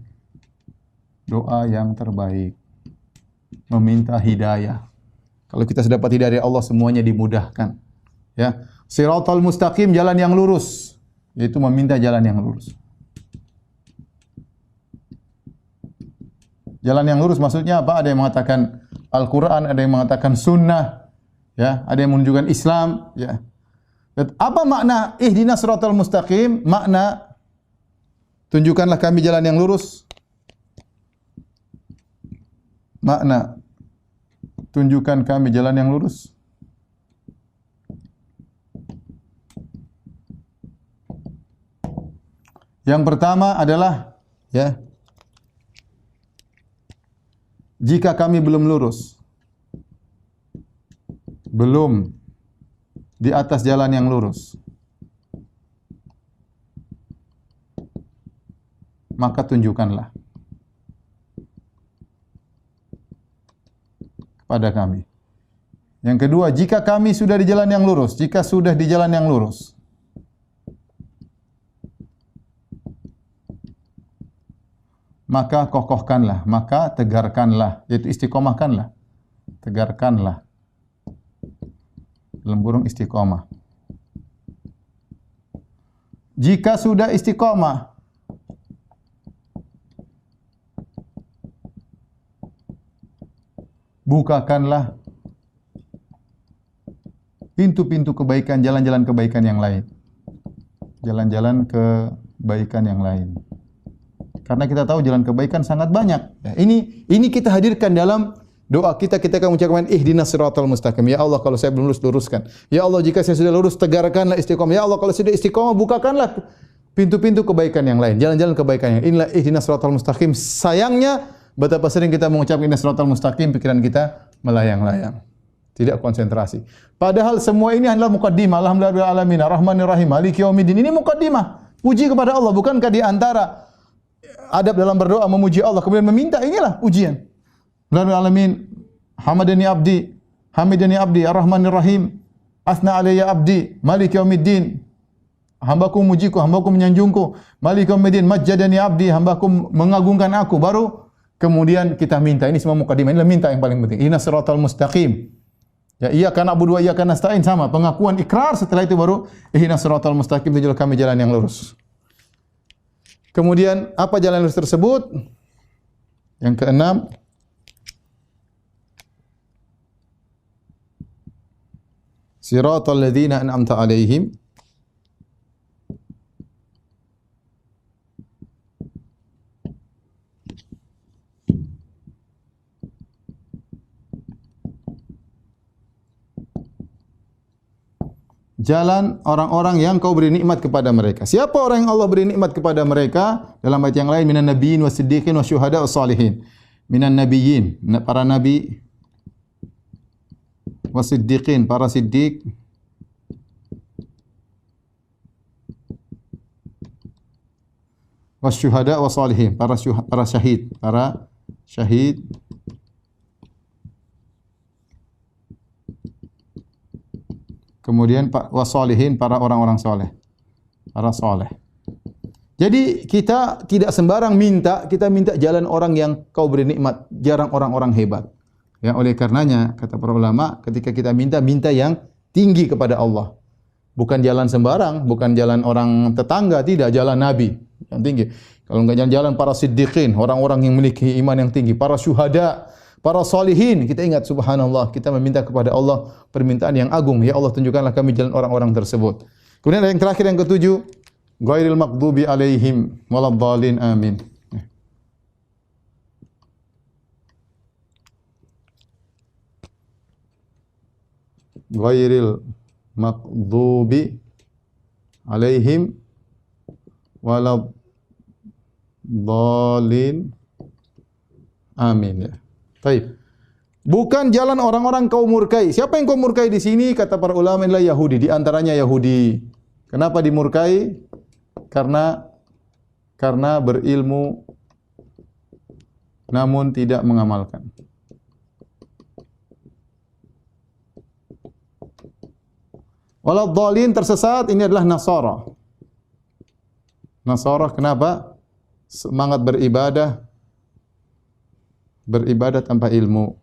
Doa yang terbaik. Meminta hidayah. Kalau kita sudah dapat hidayah dari Allah, semuanya dimudahkan. Ya. Siratal mustaqim, jalan yang lurus, yaitu meminta jalan yang lurus. Jalan yang lurus maksudnya apa? Ada yang mengatakan Al-Quran, ada yang mengatakan Sunnah, ya, ada yang menunjukkan Islam, ya. Apa makna ihdinas siratal mustaqim? Makna tunjukkanlah kami jalan yang lurus. Makna tunjukkan kami jalan yang lurus. Yang pertama adalah, ya, jika kami belum lurus, belum di atas jalan yang lurus, maka tunjukkanlah kepada kami. Yang kedua, jika kami sudah di jalan yang lurus, jika sudah di jalan yang lurus, maka kokohkanlah, maka tegarkanlah, yaitu istiqomahkanlah. Tegarkanlah. Dalam kurung istiqomah. Jika sudah istiqomah, bukakanlah pintu-pintu kebaikan, jalan-jalan kebaikan yang lain. Jalan-jalan kebaikan yang lain. Karena kita tahu jalan kebaikan sangat banyak. Ya, ini kita hadirkan dalam doa kita akan mengucapkan ihdinas siratal mustaqim. Ya Allah, kalau saya belum lurus, luruskan. Ya Allah, jika saya sudah lurus, tegarkanlah istiqomah. Ya Allah, kalau sudah istiqomah, bukakanlah pintu-pintu kebaikan yang lain, jalan-jalan kebaikan yang lain. Inilah ihdinas siratal mustaqim. Sayangnya betapa sering kita mengucapkan ihdinas siratal mustaqim, pikiran kita melayang-layang. Tidak konsentrasi. Padahal semua ini adalah muqaddimah. Alhamdulillahirabbil alamin, arrahmanir rahim, maliki yaumiddin. Ini muqaddimah. Puji kepada Allah. Bukankah di antara adab dalam berdoa memuji Allah kemudian meminta, inilah ujian. Alhamdulillahirabbil alamin, hamidani abdi, arrahmanir rahim, asna alayya abdi, maliki yaumiddin. Hambaku mujiku, hambaku menyanjungku, maliki yaumiddin, majjadani abdi, hambaku mengagungkan aku. Baru kemudian kita minta. Ini semua muqaddimah. Inilah minta yang paling penting. Ihdinas siratal mustaqim. Ya, iyyaka na'budu wa iyyaka nasta'in, sama pengakuan ikrar, setelah itu baru ihdinas siratal mustaqim, tunjukkanlah kami jalan yang lurus. Kemudian apa jalan lurus tersebut? Yang keenam, siratal ladzina an'amta 'alaihim jalan orang-orang yang kau beri nikmat kepada mereka. Siapa orang yang Allah beri nikmat kepada mereka? Dalam ayat yang lain, minan nabiyyin wasiddiqin wasyuhada wassalihin. minan nabiyyin, para nabi, wasiddiqin, para siddiq, wasyuhada wasalihin, para syahid, para syahid, kemudian wasalihin, para orang-orang soleh, para soleh. Jadi kita tidak sembarang minta, kita minta jalan orang yang kau beri nikmat, jarang orang-orang hebat. Ya, oleh karenanya kata para ulama, ketika kita minta, minta yang tinggi kepada Allah. Bukan jalan sembarang, bukan jalan orang tetangga, tidak, jalan Nabi yang tinggi. Kalau enggak jalan para siddiqin, orang-orang yang memiliki iman yang tinggi, para syuhada, para salihin. Kita ingat subhanallah, kita meminta kepada Allah permintaan yang agung. Ya Allah, tunjukkanlah kami jalan orang-orang tersebut. Kemudian yang terakhir, yang ketujuh, ghairil maghdubi alaihim waladhdallin, amin. Ghairil maghdubi alaihim waladhdallin, amin, ya. Baik. Bukan jalan orang-orang kau murkai. Siapa yang kau murkai di sini? Kata para ulama adalah Yahudi, di antaranya Yahudi. Kenapa dimurkai? Karena berilmu namun tidak mengamalkan. Waladhdallin, tersesat, ini adalah Nasara. Nasara kenapa? Semangat beribadah tanpa ilmu.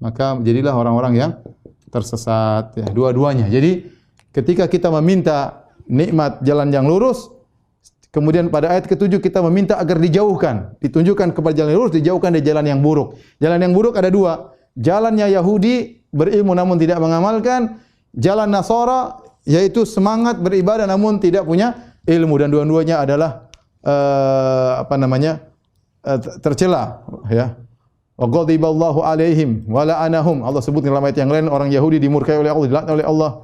Maka jadilah orang-orang yang tersesat, ya, dua-duanya. Jadi ketika kita meminta nikmat jalan yang lurus, kemudian pada ayat ketujuh kita meminta agar dijauhkan, ditunjukkan kepada jalan yang lurus, dijauhkan dari jalan yang buruk. Jalan yang buruk ada dua. Jalannya Yahudi, berilmu namun tidak mengamalkan. Jalan Nasara, yaitu semangat beribadah namun tidak punya ilmu, dan dua-duanya adalah tercela, ya. Wa ghadiballahu alaihim wa la'anahum. Allah sebut dalam ayat yang lain, orang Yahudi dimurkai oleh Allah, dilaknat oleh Allah.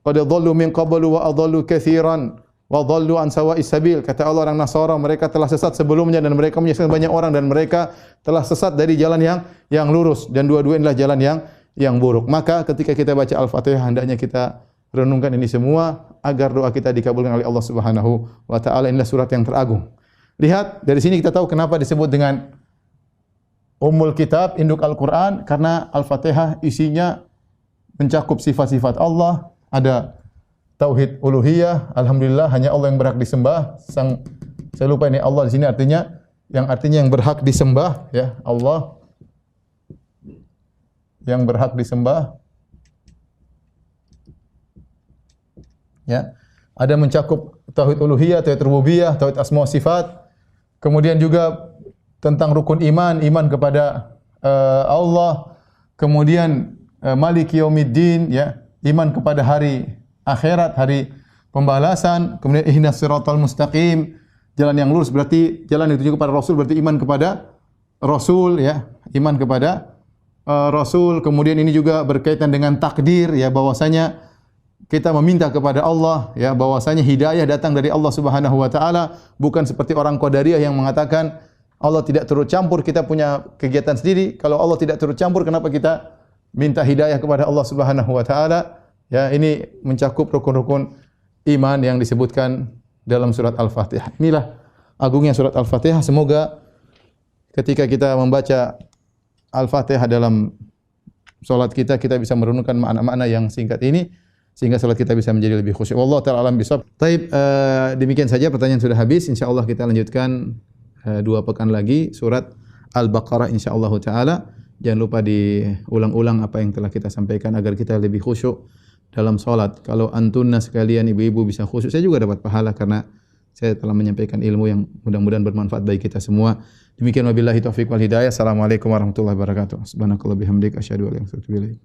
Qad dhallu min qablu wa adallu katsiran wa dhallu an sawa'is sabil. Kata Allah, orang Nasara mereka telah sesat sebelumnya dan mereka menyesatkan banyak orang, dan mereka telah sesat dari jalan yang lurus, dan dua-duanya adalah jalan yang buruk. Maka ketika kita baca Al-Fatihah, hendaknya kita renungkan ini semua agar doa kita dikabulkan oleh Allah Subhanahu wa taala. Inilah surat yang teragung. Lihat, dari sini kita tahu kenapa disebut dengan Ummul Kitab, induk Al-Qur'an, karena Al-Fatihah isinya mencakup sifat-sifat Allah. Ada tauhid uluhiyah, alhamdulillah hanya Allah yang berhak disembah. Saya lupa ini Allah di sini artinya yang berhak disembah, ya, Allah yang berhak disembah. Ya. Ada mencakup tauhid uluhiyah, tauhid rububiyah, tauhid asma wa sifat. Kemudian juga tentang rukun iman, iman kepada Allah. Kemudian Maliki Yaumiddin, ya, iman kepada hari akhirat, hari pembalasan. Kemudian ihdinas siratal mustaqim, jalan yang lurus, berarti jalan yang dituju kepada Rasul, berarti iman kepada Rasul, ya, iman kepada Rasul. Kemudian ini juga berkaitan dengan takdir, ya, bahwasanya kita meminta kepada Allah, ya, bahwasanya hidayah datang dari Allah Subhanahu wa taala, bukan seperti orang Qadariyah yang mengatakan Allah tidak turut campur, kita punya kegiatan sendiri. Kalau Allah tidak turut campur, kenapa kita minta hidayah kepada Allah Subhanahu wa taala? Ya, ini mencakup rukun-rukun iman yang disebutkan dalam surat Al-Fatihah. Inilah agungnya surat Al-Fatihah. Semoga ketika kita membaca Al-Fatihah dalam salat kita, kita bisa merenungkan makna-makna yang singkat ini, sehingga salat kita bisa menjadi lebih khusyuk. Wallahu ta'ala alam bisawab. Baik, demikian saja, pertanyaan sudah habis. Insyaallah kita lanjutkan 2 pekan lagi surat Al-Baqarah insyaallah taala. Jangan lupa diulang-ulang apa yang telah kita sampaikan agar kita lebih khusyuk dalam salat. Kalau antunna sekalian, ibu-ibu bisa khusyuk, saya juga dapat pahala karena saya telah menyampaikan ilmu yang mudah-mudahan bermanfaat bagi kita semua. Demikian wabillahi taufiq wal hidayah. Assalamualaikum warahmatullahi wabarakatuh. Subhanakallah bihamdika asyhadu an la ilaha illa anta astaghfiruka wa atubu ilaik.